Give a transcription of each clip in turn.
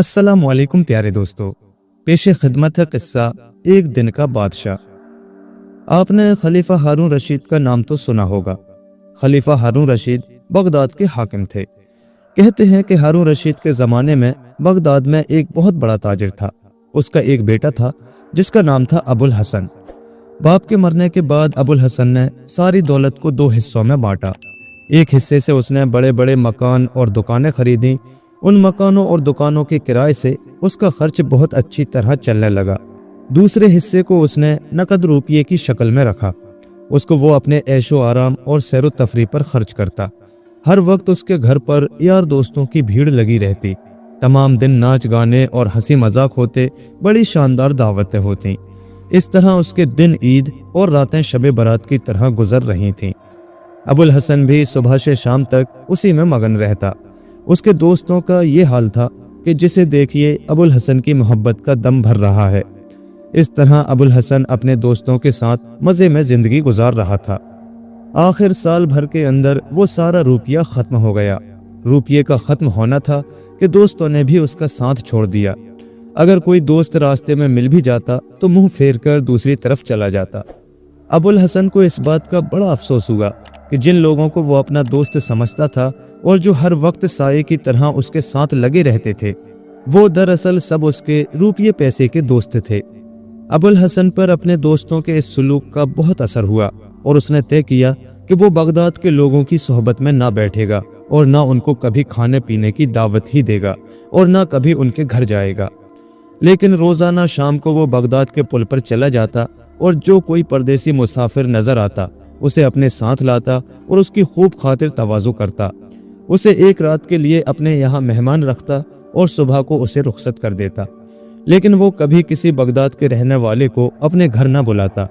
अस्सलाम वालेकुम प्यारे दोस्तों, पेशे खिदमत है किस्सा एक दिन का बादशाह। आपने खलीफा हारून रशीद का नाम तो सुना होगा। खलीफा हारून रशीद बगदाद के हाकिम थे। कहते हैं कि हारून रशीद के ज़माने में बगदाद में एक बहुत बड़ा ताजिर था। उसका एक बेटा था जिसका नाम था अबुल हसन। बाप के मरने के बाद अबुल हसन ने सारी दौलत को दो हिस्सों में बांटा। एक हिस्से से उसने बड़े बड़े मकान और दुकानें खरीदी। उन मकानों और दुकानों के किराए से उसका खर्च बहुत अच्छी तरह चलने लगा। दूसरे हिस्से को उसने नकद रुपये की शक्ल में रखा। उसको वो अपने ऐशो आराम और सैर तफरी पर खर्च करता। हर वक्त उसके घर पर यार दोस्तों की भीड़ लगी रहती। तमाम दिन नाच गाने और हंसी मजाक होते, बड़ी शानदार दावतें होती। इस तरह उसके दिन ईद और रातें शबे बारात की तरह गुजर रही थीं। अबुल हसन भी सुबह से शाम तक उसी में मगन रहता। उसके दोस्तों का ये हाल था कि जिसे देखिए अबुल हसन की मोहब्बत का दम भर रहा है। इस तरह अबुल हसन अपने दोस्तों के साथ मज़े में ज़िंदगी गुजार रहा था। आखिर साल भर के अंदर वो सारा रुपया ख़त्म हो गया। रुपये का ख़त्म होना था कि दोस्तों ने भी उसका साथ छोड़ दिया। अगर कोई दोस्त रास्ते में मिल भी जाता तो मुंह फेर कर दूसरी तरफ चला जाता। अबुल हसन को इस बात का बड़ा अफसोस हुआ कि जिन लोगों को वो अपना दोस्त समझता था और जो हर वक्त साये की तरह उसके साथ लगे रहते थे, वो दरअसल सब उसके रुपये पैसे के दोस्त थे। अबुल हसन पर अपने दोस्तों के इस सलूक का बहुत असर हुआ और उसने तय किया कि वो बगदाद के लोगों की सोहबत में ना बैठेगा और ना उनको कभी खाने पीने की दावत ही देगा और ना कभी उनके घर जाएगा। लेकिन रोज़ाना शाम को वो बगदाद के पुल पर चला जाता और जो कोई परदेसी मुसाफिर नजर आता उसे अपने साथ लाता और उसकी खूब खातिर तवाज़ु करता। उसे एक रात के लिए अपने यहाँ मेहमान रखता और सुबह को उसे रुखसत कर देता। लेकिन वो कभी किसी बगदाद के रहने वाले को अपने घर न बुलाता।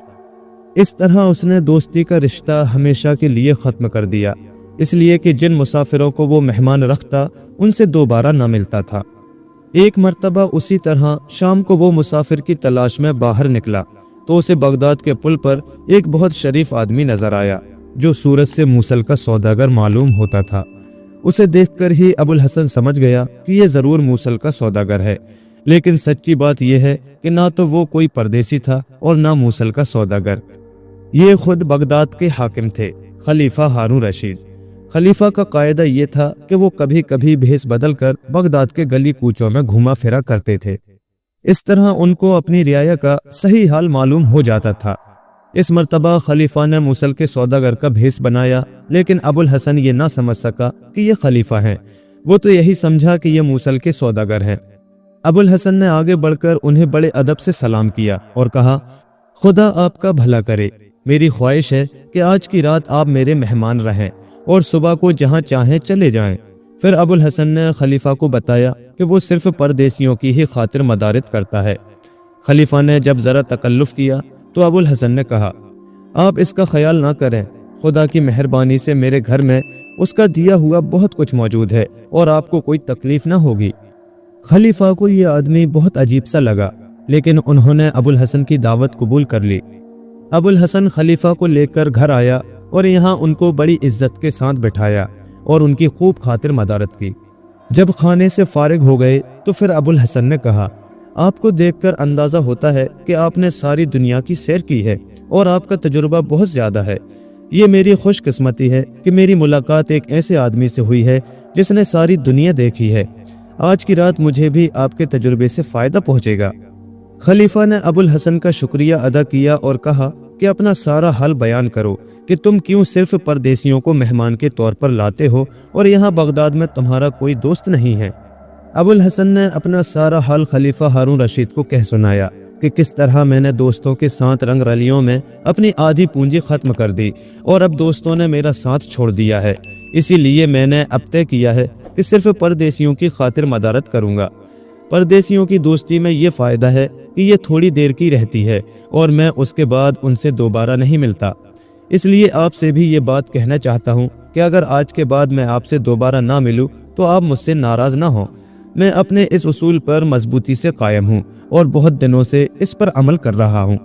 इस तरह उसने दोस्ती का रिश्ता हमेशा के लिए ख़त्म कर दिया, इसलिए कि जिन मुसाफिरों को वो मेहमान रखता उनसे दोबारा न मिलता था। एक मर्तबा उसी तरह शाम को वो मुसाफिर की तलाश में बाहर निकला तो उसे बगदाद के पुल पर एक बहुत शरीफ आदमी नजर आया जो सूरत से मूसल का सौदागर मालूम होता था। उसे देखकर ही अबुल हसन समझ गया कि ये ज़रूर मूसल का सौदागर है। लेकिन सच्ची बात यह है कि ना तो वो कोई परदेसी था और ना मूसल का सौदागर। ये खुद बगदाद के हाकिम थे, खलीफा हारून रशीद। खलीफा का कायदा ये था कि वो कभी कभी भेस बदल कर बगदाद के गली कूचों में घुमा फिरा करते थे। इस तरह उनको अपनी रियाया का सही हाल मालूम हो जाता था। इस मर्तबा खलीफा ने मूसल के सौदागर का भेस बनाया, लेकिन अबुल हसन ये ना समझ सका कि ये खलीफा है। वो तो यही समझा कि ये मूसल के सौदागर हैं। अबुल हसन ने आगे बढ़कर उन्हें बड़े अदब से सलाम किया और कहा, खुदा आपका भला करे। मेरी ख्वाहिश है कि आज की रात आप मेरे मेहमान रहें और सुबह को जहाँ चाहें चले जाएं। फिर अबुल हसन ने खलीफा को बताया कि वो सिर्फ परदेसियों की ही खातिर मदारत करता है। खलीफा ने जब ज़रा तकल्लुफ़ किया तो अबुल हसन ने कहा, आप इसका ख्याल ना करें। खुदा की मेहरबानी से मेरे घर में उसका दिया हुआ बहुत कुछ मौजूद है और आपको कोई तकलीफ ना होगी। खलीफा को ये आदमी बहुत अजीब सा लगा, लेकिन उन्होंने अबुल हसन की दावत कबूल कर ली। अबुल हसन खलीफा को लेकर घर आया और यहाँ उनको बड़ी इज्जत के साथ बिठाया और उनकी खूब खातिर मदारत की। जब खाने से फारिग हो गए तो फिर अबुल हसन ने कहा, आपको देखकर अंदाज़ा होता है कि आपने सारी दुनिया की सैर की है और आपका तजुर्बा बहुत ज़्यादा है। ये मेरी खुशकिस्मती है कि मेरी मुलाकात एक ऐसे आदमी से हुई है जिसने सारी दुनिया देखी है। आज की रात मुझे भी आपके तजुर्बे से फ़ायदा पहुँचेगा। खलीफा ने अबुल हसन का शुक्रिया अदा किया और कहा कि अपना सारा हाल बयान करो कि तुम क्यों सिर्फ परदेसियों को मेहमान के तौर पर लाते हो और यहाँ बगदाद में तुम्हारा कोई दोस्त नहीं है। अबुल हसन ने अपना सारा हाल खलीफा हारून रशीद को कह सुनाया कि किस तरह मैंने दोस्तों के साथ रंग रलियों में अपनी आधी पूंजी ख़त्म कर दी और अब दोस्तों ने मेरा साथ छोड़ दिया है। इसीलिए मैंने अब तय किया है कि सिर्फ परदेसियों की खातिर मदारत करूँगा। परदेसियों की दोस्ती में ये फ़ायदा है कि ये थोड़ी देर की रहती है और मैं उसके बाद उनसे दोबारा नहीं मिलता। इसलिए आपसे भी ये बात कहना चाहता हूँ कि अगर आज के बाद मैं आपसे दोबारा ना मिलूँ तो आप मुझसे नाराज़ ना हों। मैं अपने इस उसूल पर मजबूती से कायम हूँ और बहुत दिनों से इस पर अमल कर रहा हूँ।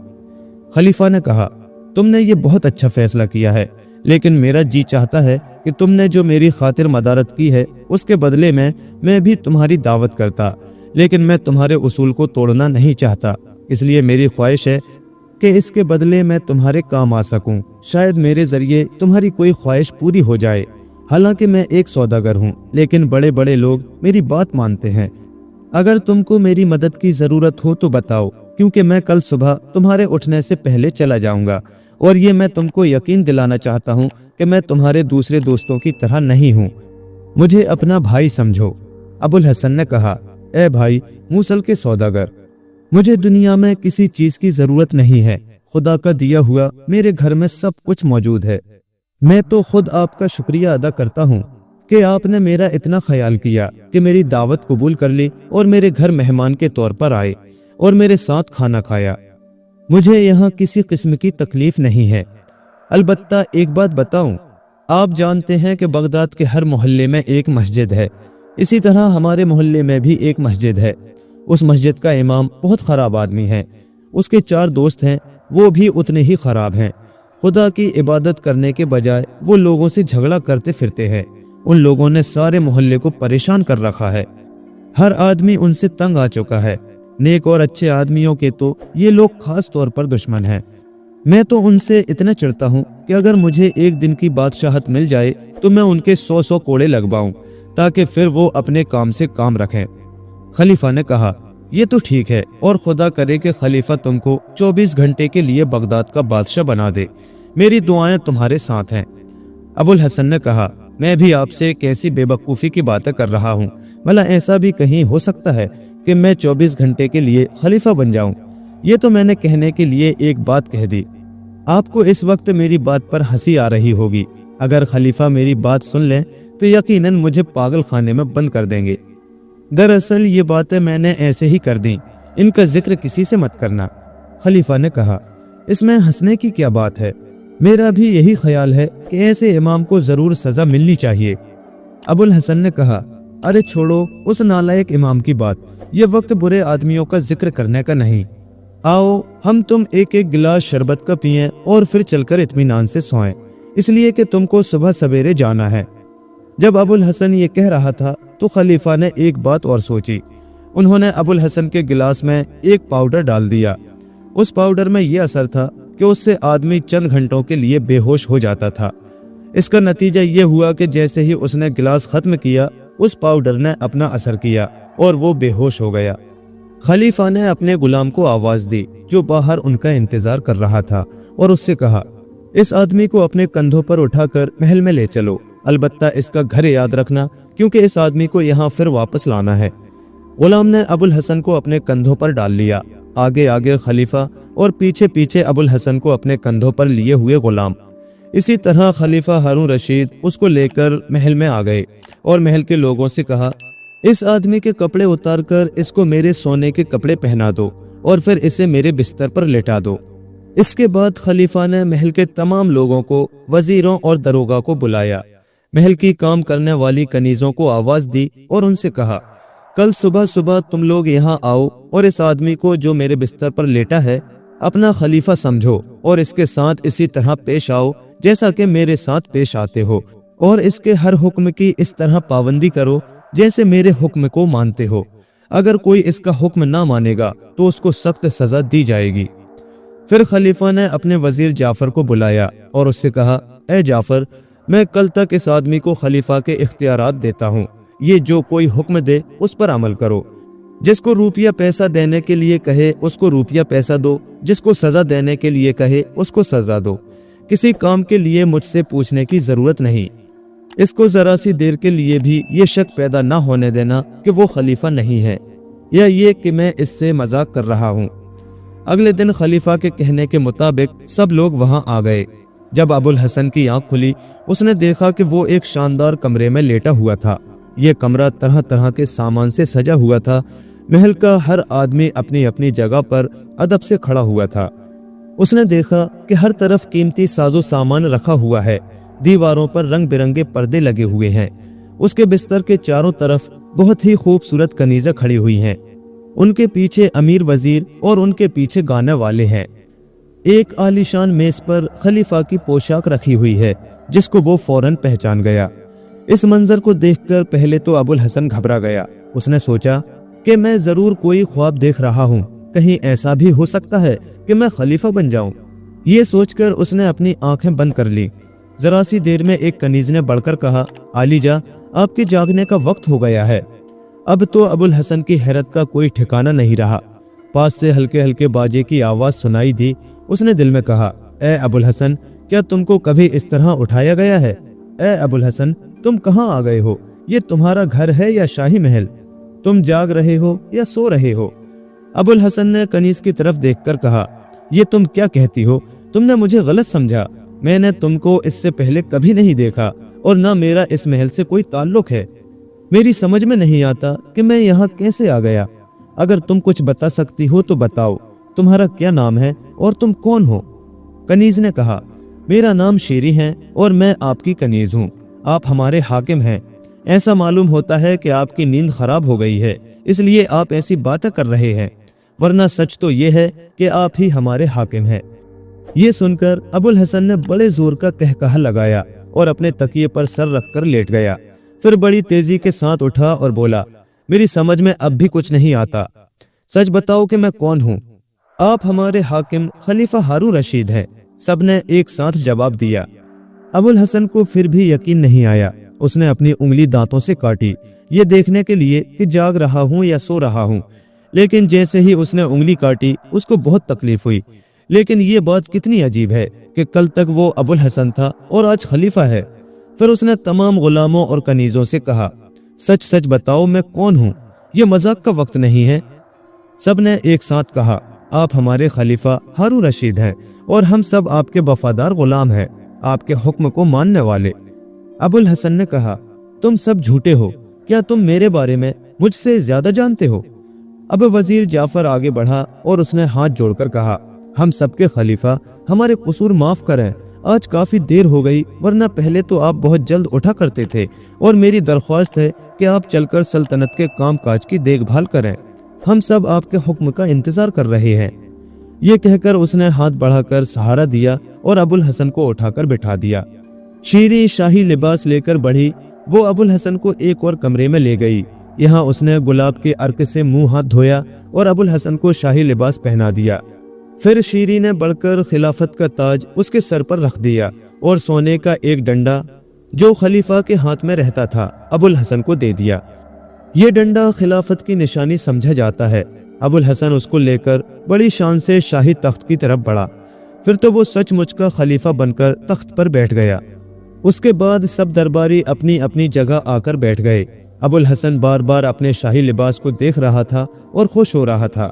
खलीफा ने कहा, तुमने ये बहुत अच्छा फैसला किया है, लेकिन मेरा जी चाहता है कि तुमने जो मेरी खातिर मदारत की है उसके बदले में मैं भी तुम्हारी दावत करता, लेकिन मैं तुम्हारे उसूल को तोड़ना नहीं चाहता, इसलिए मेरी ख्वाहिश है कि इसके बदले मैं तुम्हारे काम आ सकूं। शायद मेरे जरिए तुम्हारी कोई ख्वाहिश पूरी हो जाए। हालांकि मैं एक सौदागर हूं, लेकिन बड़े बड़े लोग मेरी बात मानते हैं। अगर तुमको मेरी मदद की जरूरत हो तो बताओ, क्योंकि मैं कल सुबह तुम्हारे उठने से पहले चला जाऊंगा, और ये मैं तुमको यकीन दिलाना चाहता हूं कि मैं तुम्हारे दूसरे दोस्तों की तरह नहीं हूं। मुझे अपना भाई समझो। अबुल हसन ने कहा, ए भाई मूसल के सौदागर, मुझे दुनिया में किसी चीज की जरूरत नहीं है। खुदा का दिया हुआ मेरे घर में सब कुछ मौजूद है। मैं तो खुद आपका शुक्रिया अदा करता हूँ कि आपने मेरा इतना ख्याल किया कि मेरी दावत कबूल कर ली और मेरे घर मेहमान के तौर पर आए और मेरे साथ खाना खाया। मुझे यहाँ किसी किस्म की तकलीफ नहीं है। अलबत्ता एक बात बताऊं, आप जानते हैं कि बगदाद के हर मोहल्ले में एक मस्जिद है। इसी तरह हमारे मोहल्ले में भी एक मस्जिद है। उस मस्जिद का इमाम बहुत ख़राब आदमी है। उसके 4 दोस्त हैं, वो भी उतने ही ख़राब हैं। खुदा की इबादत करने के बजाय वो लोगों से झगड़ा करते फिरते हैं। उन लोगों ने सारे मोहल्ले को परेशान कर रखा है। हर आदमी उनसे तंग आ चुका है। नेक और अच्छे आदमियों के तो ये लोग खास तौर पर दुश्मन हैं। मैं तो उनसे इतना चिढ़ता हूँ कि अगर मुझे एक दिन की बादशाहत मिल जाए तो मैं उनके 100 कोड़े लगवाऊं, ताकि फिर वो अपने काम से काम रखें। खलीफा ने कहा, ये तो ठीक है, और खुदा करे कि खलीफा तुमको 24 घंटे के लिए बगदाद का बादशाह बना दे। मेरी दुआएं तुम्हारे साथ हैं। अबुल हसन ने कहा, मैं भी आपसे कैसी बेवकूफ़ी की बातें कर रहा हूँ। भला ऐसा भी कहीं हो सकता है कि मैं 24 घंटे के लिए खलीफा बन जाऊं? ये तो मैंने कहने के लिए एक बात कह दी। आपको इस वक्त मेरी बात पर हंसी आ रही होगी। अगर खलीफा मेरी बात सुन लें तो यकीनन मुझे पागल खाने में बंद कर देंगे। दरअसल ये बातें मैंने ऐसे ही कर दी, इनका जिक्र किसी से मत करना। खलीफा ने कहा, इसमें हंसने की क्या बात है? मेरा भी यही ख्याल है कि ऐसे इमाम को जरूर सजा मिलनी चाहिए। अबुल हसन ने कहा, अरे छोड़ो उस नालायक इमाम की बात, ये वक्त बुरे आदमियों का जिक्र करने का नहीं। आओ हम तुम एक एक गिलास शरबत का पिएं और फिर चलकर इत्मीनान से सोएं, इसलिए कि तुमको सुबह सवेरे जाना है। जब अबुल हसन ये कह रहा था तो खलीफा ने एक बात और सोची। उन्होंने अबुल हसन के गिलास में एक पाउडर डाल दिया। उस पाउडर में यह असर था कि उससे आदमी चंद घंटों के लिए बेहोश हो जाता था। इसका नतीजा ये हुआ कि जैसे ही उसने गिलास खत्म किया, उस पाउडर ने अपना असर किया और वो बेहोश हो गया। खलीफा ने अपने गुलाम को आवाज दी जो बाहर उनका इंतजार कर रहा था, और उससे कहा, इस आदमी को अपने कंधों पर उठाकर महल में ले चलो। अलबत्ता इसका घर याद रखना, क्योंकि इस आदमी को यहाँ फिर वापस लाना है। गुलाम ने अबुल हसन को अपने कंधों पर डाल लिया। आगे आगे खलीफा और पीछे पीछे अबुल हसन को अपने कंधों पर लिए हुए गुलाम। इसी तरह खलीफा हारून रशीद उसको लेकर महल में आ गए और महल के लोगों से कहा, इस आदमी के कपड़े उतारकर इसको मेरे सोने के कपड़े पहना दो और फिर इसे मेरे बिस्तर पर लेटा दो। इसके बाद खलीफा ने महल के तमाम लोगों को, वजीरों और दरोगा को बुलाया। महल की काम करने वाली कनीजों को आवाज दी और उनसे कहा, कल सुबह सुबह तुम लोग यहाँ आओ और इस आदमी को जो मेरे बिस्तर पर लेटा है अपना खलीफा समझो और इसके साथ इसी तरह पेश आओ जैसा कि मेरे साथ पेश आते हो, और इसके हर हुक्म की इस तरह पाबंदी करो जैसे मेरे हुक्म को मानते हो। अगर कोई इसका हुक्म ना मानेगा तो उसको सख्त सजा दी जाएगी। फिर खलीफा ने अपने वजीर जाफर को बुलाया और उससे कहा, ए जाफर, मैं कल तक इस आदमी को खलीफा के इख्तियारात देता हूँ। ये जो कोई हुक्म दे उस पर अमल करो। जिसको रुपया पैसा देने के लिए कहे उसको रुपया पैसा दो, जिसको सजा देने के लिए कहे उसको सजा दो। किसी काम के लिए मुझसे पूछने की जरूरत नहीं। इसको जरा सी देर के लिए भी ये शक पैदा ना होने देना कि वो खलीफा नहीं है, या ये कि मैं इससे मजाक कर रहा हूँ। अगले दिन खलीफा के कहने के मुताबिक सब लोग वहाँ आ गए। जब अबुल हसन की आंख खुली, उसने देखा कि वो एक शानदार कमरे में लेटा हुआ था। ये कमरा तरह तरह के सामान से सजा हुआ था। महल का हर आदमी अपनी अपनी जगह पर अदब से खड़ा हुआ था। उसने देखा कि हर तरफ कीमती साजो सामान रखा हुआ है। दीवारों पर रंग बिरंगे पर्दे लगे हुए हैं। उसके बिस्तर के चारों तरफ बहुत ही खूबसूरत कनीज़ा खड़ी हुई हैं। उनके पीछे अमीर वजीर और उनके पीछे गाने वाले हैं। एक आलीशान मेज पर खलीफा की पोशाक रखी हुई है जिसको वो फौरन पहचान गया। इस मंजर को देखकर पहले तो अबुल हसन घबरा गया। उसने सोचा کہ मैं जरूर कोई ख्वाब देख रहा हूँ, कहीं ऐसा भी हो सकता है कि मैं खलीफा बन जाऊं। ये सोचकर उसने अपनी आंखें बंद कर ली। जरा सी देर में एक कनीज ने बढ़कर कहा, आलीजा, आपके जागने का वक्त हो गया है। अब तो अबुल हसन की हैरत का कोई ठिकाना नहीं रहा। पास से हल्के हल्के बाजे की आवाज सुनाई दी। उसने दिल में कहा, ए अबुल हसन, क्या तुमको कभी इस तरह उठाया गया है? ए अबुल हसन, तुम कहाँ आ गए हो? ये तुम्हारा घर है या शाही महल? तुम जाग रहे हो या सो रहे हो? अबुल हसन ने कनीज की तरफ देखकर कहा, ये तुम क्या कहती हो? तुमने मुझे गलत समझा। मैंने तुमको इससे पहले कभी नहीं देखा और ना मेरा इस महल से कोई ताल्लुक है। मेरी समझ में नहीं आता कि मैं यहाँ कैसे आ गया। अगर तुम कुछ बता सकती हो तो बताओ, तुम्हारा क्या नाम है और तुम कौन हो? कनीज ने कहा, मेरा नाम शेरी है और मैं आपकी कनीज हूँ। आप हमारे हाकिम हैं। ऐसा मालूम होता है कि आपकी नींद खराब हो गई है, इसलिए आप ऐसी बातें कर रहे हैं, वरना सच तो ये है कि आप ही हमारे हाकिम हैं। ये सुनकर अबुल हसन ने बड़े जोर का कहकहा लगाया और अपने तकिए पर सर रखकर लेट गया। फिर बड़ी तेजी के साथ उठा और बोला, मेरी समझ में अब भी कुछ नहीं आता। सच बताओ कि मैं कौन हूँ? आप हमारे हाकिम खलीफा हारून रशीद हैं। सबने एक साथ जवाब दिया। अबुल हसन को फिर भी यकीन नहीं आया। उसने अपनी उंगली दांतों से काटी, ये देखने के लिए कि जाग रहा हूँ या सो रहा हूँ। लेकिन जैसे ही उसने उंगली काटी, उसको बहुत तकलीफ हुई। लेकिन ये बात कितनी अजीब है कि कल तक वो अबुल हसन था और आज खलीफा है। फिर उसने तमाम गुलामों और कनीजों से कहा, सच सच बताओ मैं कौन हूँ? ये मजाक का वक्त नहीं है। सब ने एक साथ कहा, आप हमारे खलीफा हारून रशीद हैं और हम सब आपके वफादार गुलाम हैं, आपके हुक्म को मानने वाले। अबुल हसन ने कहा, तुम सब झूठे हो। क्या तुम मेरे बारे में मुझसे ज्यादा जानते हो? अब वजीर जाफर आगे बढ़ा और उसने हाथ जोड़कर कहा, हम सबके खलीफा, हमारे कसूर माफ करें। आज काफी देर हो गई, वरना पहले तो आप बहुत जल्द उठा करते थे और मेरी दरख्वास्त है कि आप चलकर सल्तनत के काम काज की देखभाल करें। हम सब आपके हुक्म का इंतजार कर रहे हैं। ये कहकर उसने हाथ बढ़ाकर सहारा दिया और अबुल हसन को उठाकर बिठा दिया। शीरी शाही लिबास लेकर बढ़ी। वो अबुल हसन को एक और कमरे में ले गई। यहाँ उसने गुलाब के अर्क से मुंह हाथ धोया और अबुल हसन को शाही लिबास पहना दिया। फिर शीरी ने बढ़कर खिलाफत का ताज उसके सर पर रख दिया और सोने का एक डंडा जो खलीफा के हाथ में रहता था अबुल हसन को दे दिया। ये डंडा खिलाफत की निशानी समझा जाता है। अबुल हसन उसको लेकर बड़ी शान से शाही तख्त की तरफ बढ़ा। फिर तो वो सचमुच का खलीफा बनकर तख्त पर बैठ गया। उसके बाद सब दरबारी अपनी अपनी जगह आकर बैठ गए। अबुल हसन बार बार अपने शाही लिबास को देख रहा था और खुश हो रहा था।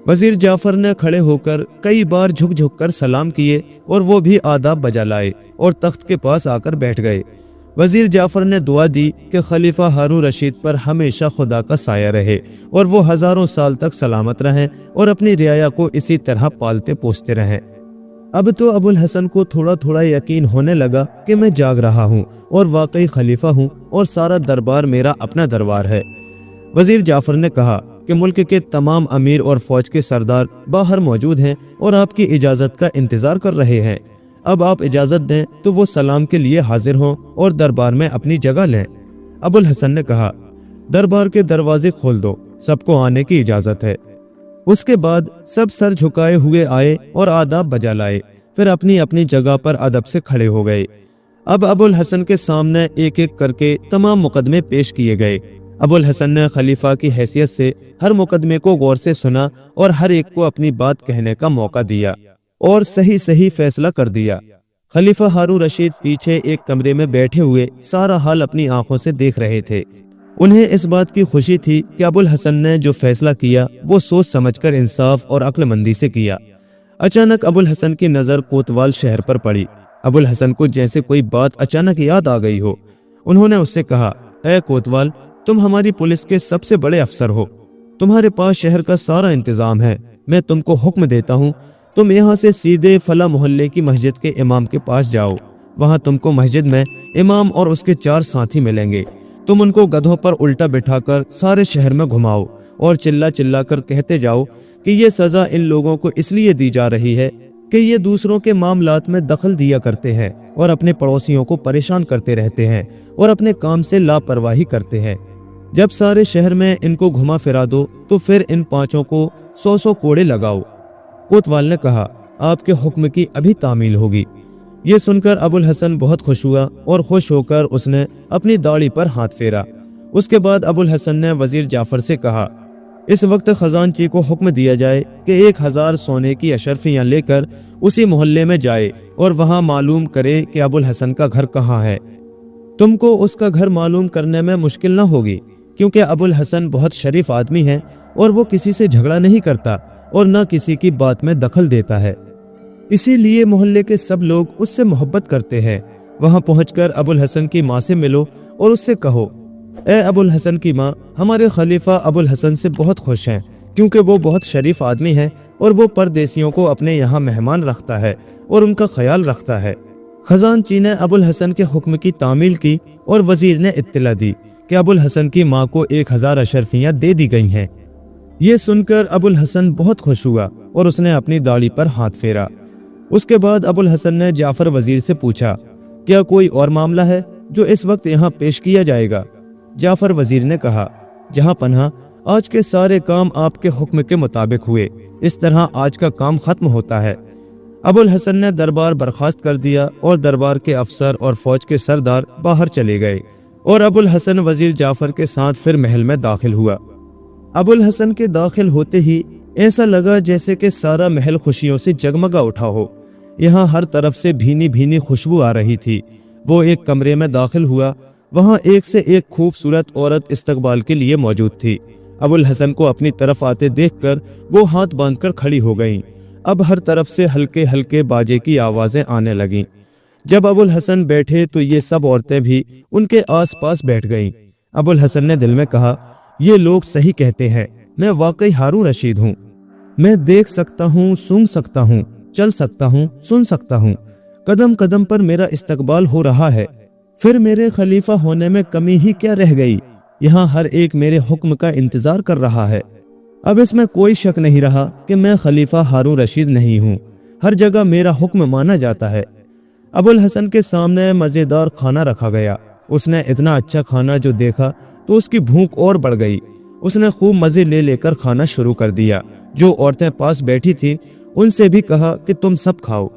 वजीर जाफर ने खड़े होकर कई बार झुक झुक कर सलाम किए और वो भी आदाब बजा लाए और तख्त के पास आकर बैठ गए। वजीर जाफर ने दुआ दी कि खलीफा हारून रशीद पर हमेशा खुदा का साया रहे और वो हजारों साल तक सलामत रहें और अपनी रियाया को इसी तरह पालते पोसते रहें। अब तो अबुल हसन को थोड़ा थोड़ा यकीन होने लगा कि मैं जाग रहा हूँ और वाकई खलीफा हूँ और सारा दरबार मेरा अपना दरबार है। वजीर जाफर ने कहा कि मुल्क के तमाम अमीर और फौज के सरदार बाहर मौजूद हैं और आपकी इजाज़त का इंतज़ार कर रहे हैं। अब आप इजाज़त दें तो वो सलाम के लिए हाजिर हों और दरबार में अपनी जगह लें। अबुल हसन ने कहा, दरबार के दरवाजे खोल दो, सबको आने की इजाज़त है। उसके बाद सब सर झुकाए हुए आए और आदाब बजा लाए, फिर अपनी अपनी जगह पर अदब से खड़े हो गए। अब अबुल हसन के सामने एक एक करके तमाम मुकदमे पेश किए गए। अबुल हसन ने खलीफा की हैसियत से हर मुकदमे को गौर से सुना और हर एक को अपनी बात कहने का मौका दिया और सही सही फैसला कर दिया। खलीफा हारून रशीद पीछे एक कमरे में बैठे हुए सारा हाल अपनी आंखों से देख रहे थे। उन्हें इस बात की खुशी थी कि अबुल हसन ने जो फैसला किया वो सोच समझकर इंसाफ और अक्लमंदी से किया। अचानक अबुल हसन की नज़र कोतवाल शहर पर पड़ी। अबुल हसन को जैसे कोई बात अचानक याद आ गई हो। उन्होंने उससे कहा, ऐ कोतवाल, तुम हमारी पुलिस के सबसे बड़े अफसर हो, तुम्हारे पास शहर का सारा इंतजाम है। मैं तुमको हुक्म देता हूँ, तुम यहाँ से सीधे फला मोहल्ले की मस्जिद के इमाम के पास जाओ। वहाँ तुमको मस्जिद में इमाम और उसके 4 साथी मिलेंगे। तुम उनको गधों पर उल्टा बिठाकर सारे शहर में घुमाओ और चिल्ला चिल्ला कर कहते जाओ कि ये सजा इन लोगों को इसलिए दी जा रही है कि ये दूसरों के मामलात में दखल दिया करते हैं और अपने पड़ोसियों को परेशान करते रहते हैं और अपने काम से लापरवाही करते हैं। जब सारे शहर में इनको घुमा फिरा दो तो फिर इन पांचों को 100 कोड़े लगाओ। कोतवाल ने कहा, आपके हुक्म की अभी तामील होगी। ये सुनकर अबुल हसन बहुत खुश हुआ और खुश होकर उसने अपनी दाढ़ी पर हाथ फेरा। उसके बाद अबुल हसन ने वजीर जाफर से कहा, इस वक्त खजानची को हुक्म दिया जाए कि 1000 सोने की अशरफियाँ लेकर उसी मोहल्ले में जाए और वहाँ मालूम करे कि अबुल हसन का घर कहाँ है। तुमको उसका घर मालूम करने में मुश्किल न होगी, क्योंकि अबुल हसन बहुत शरीफ आदमी है और वो किसी से झगड़ा नहीं करता और न किसी की बात में दखल देता है। इसीलिए मोहल्ले के सब लोग उससे मोहब्बत करते हैं। वहां पहुंचकर अबुल हसन की माँ से मिलो और उससे कहो, ए अबुल हसन की माँ, हमारे खलीफा अबुल हसन से बहुत खुश हैं, क्योंकि वो बहुत शरीफ आदमी है और वो परदेसियों को अपने यहाँ मेहमान रखता है और उनका ख्याल रखता है। खजानची ने अबुल हसन के हुक्म की तामील की और वजीर ने इत्तला दी कि अबुल हसन की माँ को 1000 अशरफियाँ दे दी गई हैं। ये सुनकर अबुल हसन बहुत खुश हुआ और उसने अपनी दाढ़ी पर हाथ फेरा। उसके बाद अबुल हसन ने जाफर वजीर से पूछा, क्या कोई और मामला है जो इस वक्त यहाँ पेश किया जाएगा? जाफर वजीर ने कहा, जहाँ पन्हा, आज के सारे काम आपके हुक्म के मुताबिक हुए। इस तरह आज का काम खत्म होता है। अबुल हसन ने दरबार बर्खास्त कर दिया और दरबार के अफसर और फौज के सरदार बाहर चले गए और अबुल हसन वजीर जाफर के साथ फिर महल में दाखिल हुआ। अबुल हसन के दाखिल होते ही ऐसा लगा जैसे कि सारा महल खुशियों से जगमगा उठा हो। यहाँ हर तरफ से भीनी भीनी खुशबू आ रही थी। वो एक कमरे में दाखिल हुआ। वहाँ एक से एक खूबसूरत औरत इस्तकबाल के लिए मौजूद थी। अबुल हसन को अपनी तरफ आते देखकर वो हाथ बांधकर खड़ी हो गईं। अब हर तरफ से हल्के हल्के बाजे की आवाज़ें आने लगीं। जब अबुल हसन बैठे तो ये सब औरतें भी उनके आसपास बैठ गईं। अबुल हसन ने दिल में कहा, ये लोग सही कहते हैं, मैं वाकई हारून रशीद हूँ। मैं देख सकता हूँ, सूंघ सकता हूँ, चल सकता हूँ, सुन सकता हूँ। कदम कदम पर मेरा इस्तकबाल हो रहा है। फिर मेरे खलीफा होने में कमी ही क्या रह गई? यहाँ हर एक मेरे हुक्म का इंतजार कर रहा है। अब इसमें कोई शक नहीं रहा कि मैं खलीफा हारून रशीद नहीं हूँ। हर जगह मेरा हुक्म माना जाता है। अबुल हसन के सामने मज़ेदार खाना रखा गया। उसने इतना अच्छा खाना जो देखा तो उसकी भूख और बढ़ गई। उसने खूब मज़े ले लेकर खाना शुरू कर दिया। जो औरतें पास बैठी थी उनसे भी कहा कि तुम सब खाओ।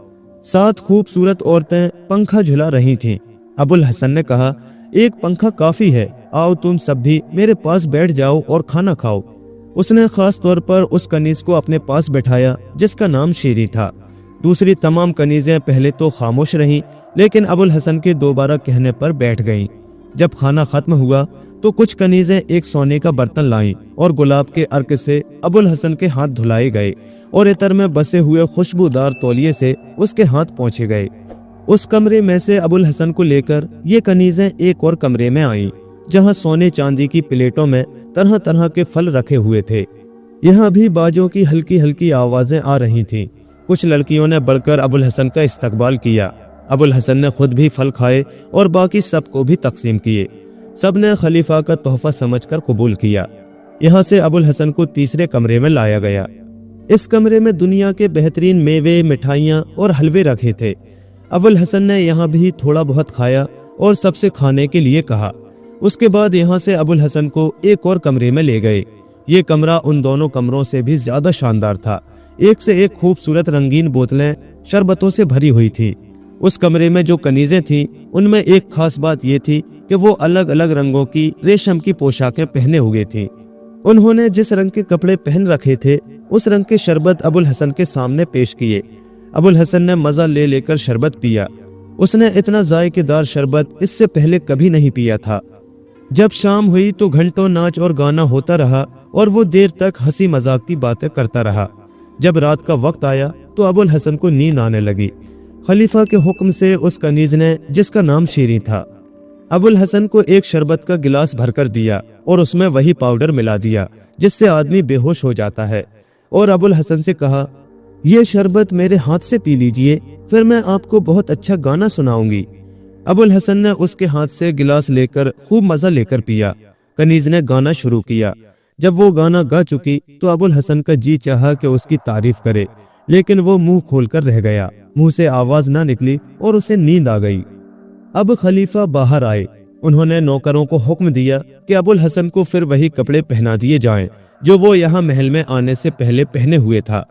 7 खूबसूरत औरतें पंखा झुला रही थीं। अबुल हसन ने कहा, एक पंखा काफ़ी है, आओ तुम सब भी मेरे पास बैठ जाओ और खाना खाओ। उसने खास तौर पर उस कनीज को अपने पास बैठाया जिसका नाम शीरी था। दूसरी तमाम कनीजें पहले तो खामोश रहीं, लेकिन अबुल हसन के दोबारा कहने पर बैठ गईं। जब खाना खत्म हुआ तो कुछ कनीजें एक सोने का बर्तन लाईं और गुलाब के अर्क से अबुल हसन के हाथ धुलाए गए और इतर में बसे हुए खुशबूदार तौलिए से उसके हाथ पहुँचे गए। उस कमरे में से अबुल हसन को लेकर ये कनीजें एक और कमरे में आईं, जहाँ सोने चांदी की प्लेटों में तरह तरह के फल रखे हुए थे। यहाँ भी बाजों की हल्की हल्की आवाज़ें आ रही थीं। कुछ लड़कियों ने बढ़कर अबुल हसन का इस्तकबाल किया। अबुल हसन ने खुद भी फल खाए और बाकी सबको भी तकसीम किए। सब ने खलीफा का तोहफा समझकर कबूल किया। यहाँ से अबुल हसन को तीसरे कमरे में लाया गया। इस कमरे में दुनिया के बेहतरीन मेवे, मिठाइयाँ और हलवे रखे थे। अबुल हसन ने यहाँ भी थोड़ा बहुत खाया और सबसे खाने के लिए कहा। उसके बाद यहाँ से अबुल हसन को एक और कमरे में ले गए। ये कमरा उन दोनों कमरों से भी ज्यादा शानदार था। एक से एक खूबसूरत रंगीन बोतलें शरबतों से भरी हुई थी। उस कमरे में जो कनीजें थीं उनमें एक खास बात यह थी कि वो अलग अलग रंगों की रेशम की पोशाकें पहने हुए थीं। उन्होंने जिस रंग के कपड़े पहन रखे थे उस रंग के शरबत अबुल हसन के सामने पेश किए। अबुल हसन ने मजा ले लेकर शरबत पिया। उसने इतना जायकेदार शरबत इससे पहले कभी नहीं पिया था। जब शाम हुई तो घंटों नाच और गाना होता रहा और वो देर तक हंसी मजाक की बातें करता रहा। जब रात का वक्त आया तो अबुल हसन को नींद आने लगी। खलीफा के हुक्म से उस कनीज ने, जिसका नाम शीरी था, अबुल हसन को एक शरबत का गिलास भरकर दिया और उसमें वही पाउडर मिला दिया जिससे आदमी बेहोश हो जाता है, और अबुल हसन से कहा, ये शरबत मेरे हाथ से पी लीजिए, फिर मैं आपको बहुत अच्छा गाना सुनाऊंगी। अबुल हसन ने उसके हाथ से गिलास लेकर खूब मजा लेकर पिया। कनीज ने गाना शुरू किया। जब वो गाना गा चुकी तो अबुल हसन का जी चाहा कि उसकी तारीफ करे, लेकिन वो मुंह खोलकर रह गया। मुंह से आवाज ना निकली और उसे नींद आ गई। अब खलीफा बाहर आए। उन्होंने नौकरों को हुक्म दिया कि अबुल हसन को फिर वही कपड़े पहना दिए जाएं जो वो यहाँ महल में आने से पहले पहने हुए था।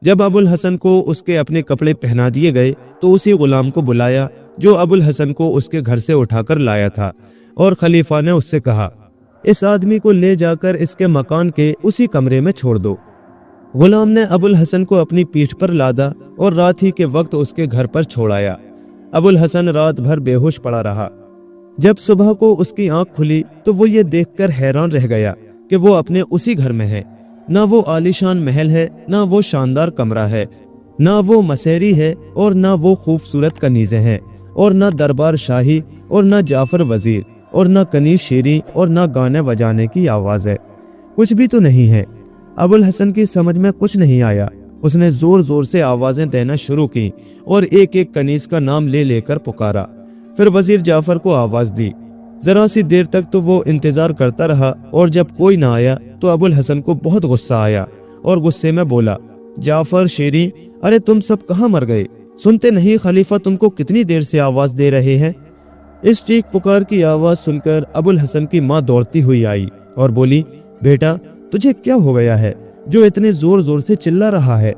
जब अबुल हसन को उसके अपने कपड़े पहना दिए गए तो उसी गुलाम को बुलाया जो अबुल हसन को उसके घर से उठाकर लाया था, और खलीफा ने उससे कहा, इस आदमी को ले जाकर इसके मकान के उसी कमरे में छोड़ दो। गुलाम ने अबुल हसन को अपनी पीठ पर लादा और रात ही के वक्त उसके घर पर छोड़ाया। अबुल हसन रात भर बेहोश पड़ा रहा। जब सुबह को उसकी आंख खुली तो वो ये देखकर हैरान रह गया कि वो अपने उसी घर में है। ना वो आलीशान महल है, ना वो शानदार कमरा है, ना वो मसेरी है और ना वो खूबसूरत कनीज़ें हैं, और ना दरबार शाही और ना जाफर वजीर और ना कनीज शेरी और ना गाने बजाने की आवाज़ है। कुछ भी तो नहीं है। अबुल हसन की समझ में कुछ नहीं आया। उसने जोर जोर से आवाज़ें देना शुरू की और एक एक कनीज का नाम ले लेकर पुकारा। फिर वजीर जाफर को आवाज़ दी। जरा सी देर तक तो वो इंतज़ार करता रहा, और जब कोई ना आया तो अबुल हसन को बहुत गुस्सा आया और गुस्से में बोला, जाफर, शेरी, अरे तुम सब कहाँ मर गए? सुनते नहीं खलीफा तुमको कितनी देर से आवाज़ दे रहे हैं? इस चीख पुकार की आवाज़ सुनकर अबुल हसन की माँ दौड़ती हुई आई और बोली, बेटा तुझे क्या हो गया है जो इतने जोर जोर से चिल्ला रहा है?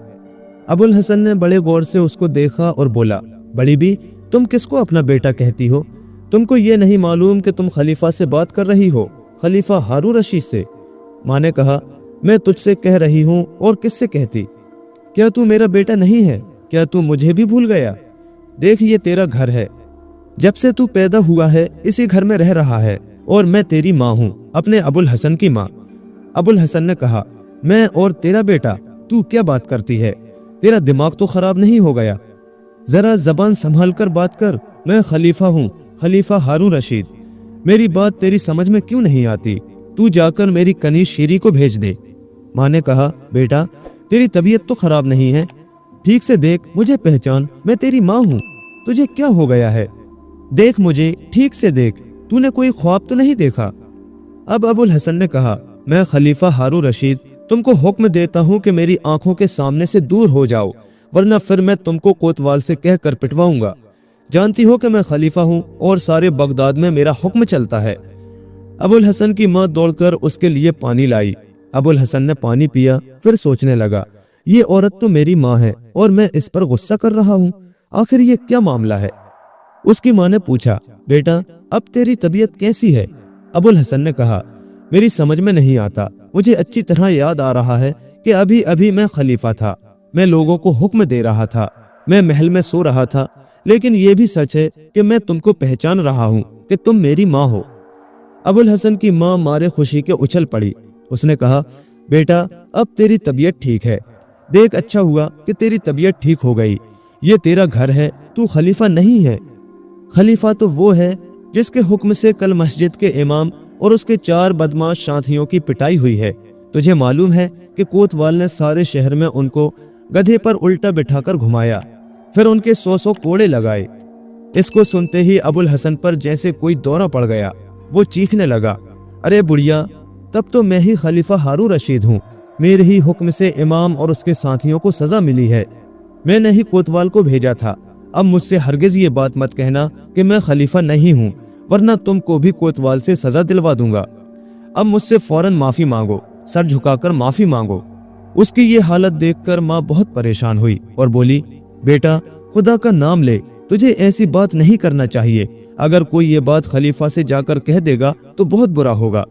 अबुल हसन ने बड़े गौर से उसको देखा और बोला, बड़ी भी, तुम किसको अपना बेटा कहती हो? तुमको ये नहीं मालूम कि तुम खलीफा से बात कर रही हो, खलीफा हारून रशीद से? माँ ने कहा, मैं तुझसे कह रही हूँ और किससे कहती? क्या तू मेरा बेटा नहीं है? क्या तू मुझे भी भूल गया? देख ये तेरा घर है, जब से तू पैदा हुआ है इसी घर में रह रहा है, और मैं तेरी माँ हूँ, अपने अबुल हसन की माँ। अबुल हसन ने कहा, मैं और तेरा बेटा? तू क्या बात करती है? तेरा दिमाग तो खराब नहीं हो गया? जरा जबान संभाल कर बात कर। मैं खलीफा हूँ, खलीफा हारून रशीद। मेरी बात तेरी समझ में क्यों नहीं आती? तू जाकर मेरी कनीज शेरी को भेज दे। माँ ने कहा, बेटा तेरी तबीयत तो खराब नहीं है, ठीक से देख, मुझे पहचान, मैं तेरी माँ हूँ। तुझे क्या हो गया है? देख मुझे, ठीक से देख, तूने कोई ख्वाब तो नहीं देखा? अब अबुल हसन ने कहा, मैं खलीफा हारून रशीद तुमको हुक्म देता हूँ कि मेरी आंखों के सामने से दूर हो जाओ, वरना फिर मैं तुमको कोतवाल से कहकर पिटवाऊंगा। जानती हो कि मैं खलीफा हूँ और सारे बगदाद में मेरा हुक्म चलता है। अबुल हसन की माँ दौड़कर उसके लिए पानी लाई। अबुल हसन ने पानी पिया, फिर सोचने लगा, ये औरत तो मेरी माँ है और मैं इस पर गुस्सा कर रहा हूँ, आखिर ये क्या मामला है? उसकी माँ ने पूछा, बेटा अब तेरी तबीयत कैसी है? अबुल हसन ने कहा, मेरी समझ में नहीं आता। मुझे अच्छी तरह याद आ रहा है कि अभी अभी मैं खलीफा था, मैं लोगों को हुक्म दे रहा था, मैं महल में सो रहा था, लेकिन ये भी सच है कि मैं तुमको पहचान रहा हूँ कि तुम मेरी माँ हो। अबुल हसन की माँ मारे खुशी के उछल पड़ी। उसने कहा, बेटा अब तेरी तबीयत ठीक है, देख अच्छा हुआ कि तेरी तबीयत ठीक हो गई। ये तेरा घर है, तू खलीफा नहीं है। खलीफा तो वो है जिसके हुक्म से कल मस्जिद के इमाम और उसके 4 बदमाश साथियों की पिटाई हुई है। तुझे मालूम है कि कोतवाल ने सारे शहर में उनको गधे पर उल्टा बिठाकर घुमाया, फिर उनके 100 कोड़े लगाए। इसको सुनते ही अबुल हसन पर जैसे कोई दौरा पड़ गया। वो चीखने लगा, अरे बुढ़िया, तब तो मैं ही खलीफा हारून रशीद हूँ, मेरे ही हुक्म से इमाम और उसके साथियों को सजा मिली है। मैंने ही कोतवाल को भेजा था। अब मुझसे हरगिज ये बात मत कहना कि मैं खलीफा नहीं हूँ, वरना तुमको भी कोतवाल से सजा दिलवा दूंगा। अब मुझसे फौरन माफी मांगो, सर झुकाकर माफी मांगो। उसकी ये हालत देखकर माँ बहुत परेशान हुई और बोली, बेटा खुदा का नाम ले, तुझे ऐसी बात नहीं करना चाहिए। अगर कोई ये बात खलीफा से जाकर कह देगा तो बहुत बुरा होगा।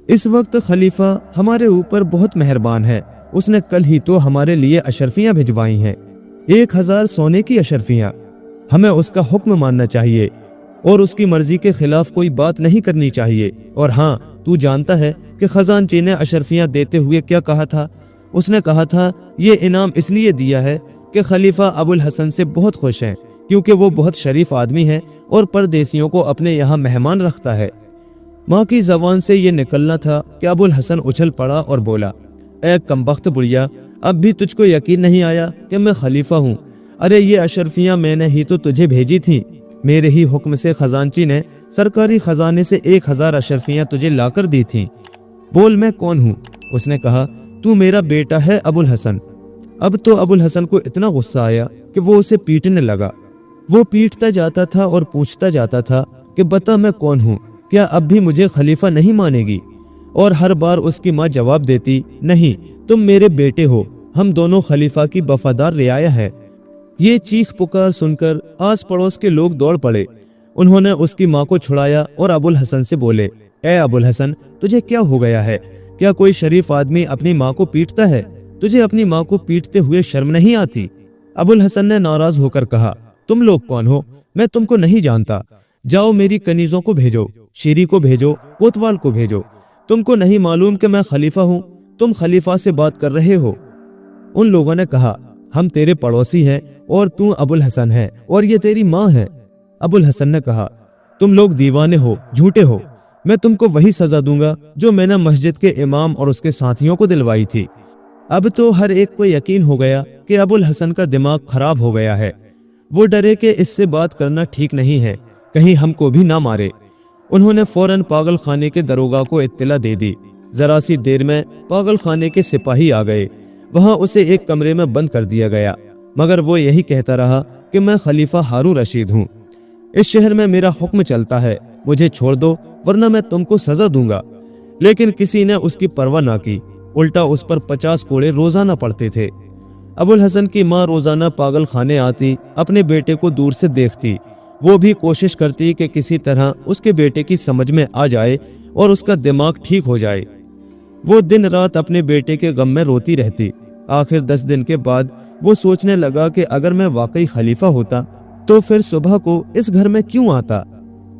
इस वक्त खलीफा हमारे ऊपर बहुत मेहरबान है, उसने कल ही तो हमारे लिए अशरफियाँ भिजवाई हैं, 1000 सोने की अशरफियाँ। हमें उसका हुक्म मानना चाहिए और उसकी मर्जी के खिलाफ कोई बात नहीं करनी चाहिए। और हाँ, तू जानता है कि खजानची ने अशरफियाँ देते हुए क्या कहा था? उसने कहा था, ये इनाम इसलिए दिया है कि खलीफा अबुल हसन से बहुत खुश हैं, क्योंकि वो बहुत शरीफ आदमी है और परदेसियों को अपने यहाँ मेहमान रखता है। माँ की जबान से ये निकलना था कि अबुल हसन उछल पड़ा और बोला, ऐ कमबख्त बुढ़िया, अब भी तुझको यकीन नहीं आया कि मैं खलीफा हूँ? अरे ये अशरफियाँ मैंने ही तो तुझे भेजी थी। मेरे ही हुक्म से खजानची ने सरकारी खजाने से 1000 अशरफियाँ तुझे लाकर दी थी। बोल मैं कौन हूँ? उसने कहा, तू मेरा बेटा है अबुल हसन। अब तो अबुल हसन को इतना गुस्सा आया कि वो उसे पीटने लगा। वो पीटता जाता था और पूछता जाता था, کہ बता मैं कौन हूँ, क्या अब भी मुझे खलीफा नहीं मानेगी? और हर बार उसकी माँ जवाब देती, नहीं, तुम मेरे बेटे हो, हम दोनों खलीफा की वफादार रियाया है। ये चीख पुकार सुनकर आस पड़ोस के लोग दौड़ पड़े। उन्होंने उसकी माँ को छुड़ाया और अबुल हसन से बोले, ए अबुल हसन, तुझे क्या हो गया है? क्या कोई शरीफ आदमी अपनी माँ को पीटता है? तुझे अपनी माँ को पीटते हुए शर्म नहीं आती? अबुल हसन ने नाराज होकर कहा, तुम लोग कौन हो? मैं तुमको नहीं जानता। जाओ मेरी कनीजों को भेजो, शीरी को भेजो, कोतवाल को भेजो। तुमको नहीं मालूम कि मैं खलीफा हूँ? तुम खलीफा से बात कर रहे हो? उन लोगों ने कहा, हम तेरे पड़ोसी हैं और तू अबुल हसन है और ये तेरी माँ है। अबुल हसन ने कहा, तुम लोग दीवाने हो, झूठे हो। मैं तुमको वही सजा दूंगा जो मैंने मस्जिद के इमाम और उसके साथियों को दिलवाई थी। अब तो हर एक को यकीन हो गया कि अबुल हसन का दिमाग खराब हो गया है। वो डरे कि इससे बात करना ठीक नहीं है, कहीं हमको भी ना मारे। उन्होंने फौरन पागल खाने के दरोगा को इत्तला दे दी। जरा सी देर में पागल खाने के सिपाही आ गए। वहां उसे एक कमरे में बंद कर दिया गया, मगर वो यही कहता रहा कि मैं खलीफा हारून रशीद हूँ। इस शहर में मेरा हुक्म चलता है, मुझे छोड़ दो वरना मैं तुमको सजा दूंगा। लेकिन किसी ने उसकी परवाह ना की, उल्टा उस पर 50 कोड़े रोजाना पड़ते थे। अबुल हसन की माँ रोजाना पागल खाने आती, अपने बेटे को दूर से देखती। वो भी कोशिश करती कि किसी तरह उसके बेटे की समझ में आ जाए और उसका दिमाग ठीक हो जाए। वो दिन रात अपने बेटे के गम में रोती रहती। आखिर 10 दिन के बाद वो सोचने लगा कि अगर मैं वाकई खलीफा होता तो फिर सुबह को इस घर में क्यों आता?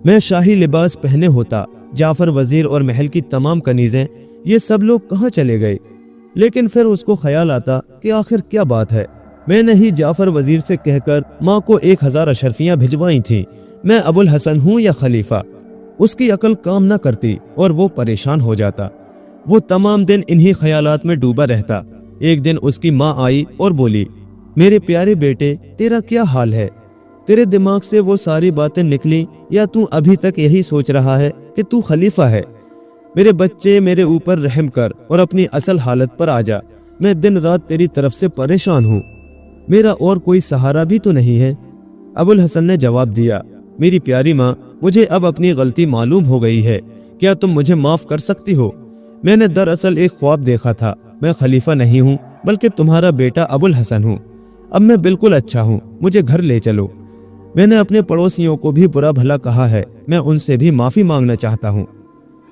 मैं शाही लिबास पहने होता। जाफर वजीर और महल की तमाम कनीजें, ये सब लोग कहाँ चले गए? लेकिन फिर उसको ख्याल आता कि आखिर क्या बात है, मैंने ही जाफर वजीर से कहकर माँ को 1000 अशरफियाँ भिजवाई थी। मैं अबुल हसन हूँ या खलीफा? उसकी अकल काम न करती और वो परेशान हो जाता। वो तमाम दिन इन्हीं ख्यालात में डूबा रहता। एक दिन उसकी माँ आई और बोली, मेरे प्यारे बेटे, तेरा क्या हाल है? तेरे दिमाग से वो सारी बातें निकली या तू अभी तक यही सोच रहा है कि तू खलीफा है? मेरे बच्चे, मेरे ऊपर रहम कर और अपनी असल हालत पर आ जा। मैं दिन रात तेरी तरफ से परेशान हूँ, मेरा और कोई सहारा भी तो नहीं है। अबुल हसन ने जवाब दिया, मेरी प्यारी माँ, मुझे अब अपनी गलती मालूम हो गई है। क्या तुम मुझे माफ कर सकती हो? मैंने दरअसल एक ख्वाब देखा था। मैं खलीफा नहीं हूँ बल्कि तुम्हारा बेटा अबुल हसन हूँ। अब मैं बिल्कुल अच्छा हूँ, मुझे घर ले चलो। मैंने अपने पड़ोसियों को भी बुरा भला कहा है, मैं उनसे भी माफी मांगना चाहता हूँ।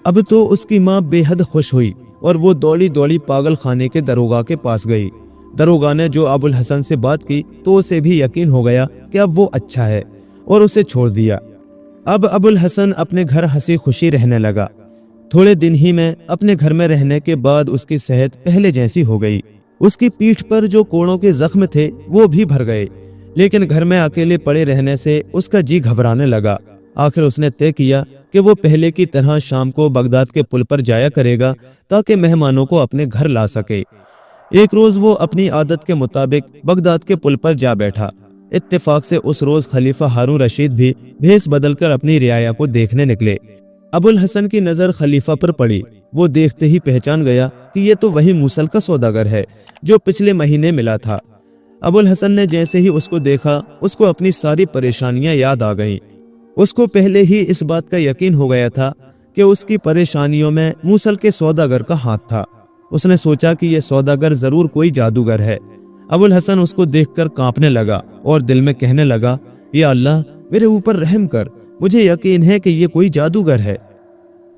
अब तो उसकी माँ बेहद खुश हुई और वो दौड़ी दौड़ी पागल खाने के दरोगा के पास गई। दरोगा ने जो अबुल हसन से बात की तो उसे भी यकीन हो गया कि अब वो अच्छा है और उसे छोड़ दिया। अब अबुल हसन अपने घर हंसी खुशी रहने लगा। थोड़े दिन ही में अपने घर में रहने के बाद उसकी सेहत पहले जैसी हो गई। उसकी पीठ पर जो कोड़ों के जख्म थे वो भी भर गए, लेकिन घर में अकेले पड़े रहने से उसका जी घबराने लगा। आखिर उसने तय किया कि वो पहले की तरह शाम को बगदाद के पुल पर जाया करेगा ताकि मेहमानों को अपने घर ला सके। एक रोज वो अपनी आदत के मुताबिक बगदाद के पुल पर जा बैठा। इत्तेफाक से उस रोज खलीफा हारून रशीद भी भेस बदलकर अपनी रियाया को देखने निकले। अबुल हसन की नजर खलीफा पर पड़ी। वो देखते ही पहचान गया कि ये तो वही मूसल का सौदागर है जो पिछले महीने मिला था। अबुल हसन ने जैसे ही उसको देखा, उसको अपनी सारी परेशानियां याद आ गईं। उसको पहले ही इस बात का यकीन हो गया था कि उसकी परेशानियों में मूसल के सौदागर का हाथ था। उसने सोचा कि यह सौदागर जरूर कोई जादूगर है। अबुल हसन उसको देखकर कांपने लगा और दिल में कहने लगा, या अल्लाह, मेरे ऊपर रहम कर, मुझे यकीन है कि ये कोई जादूगर है।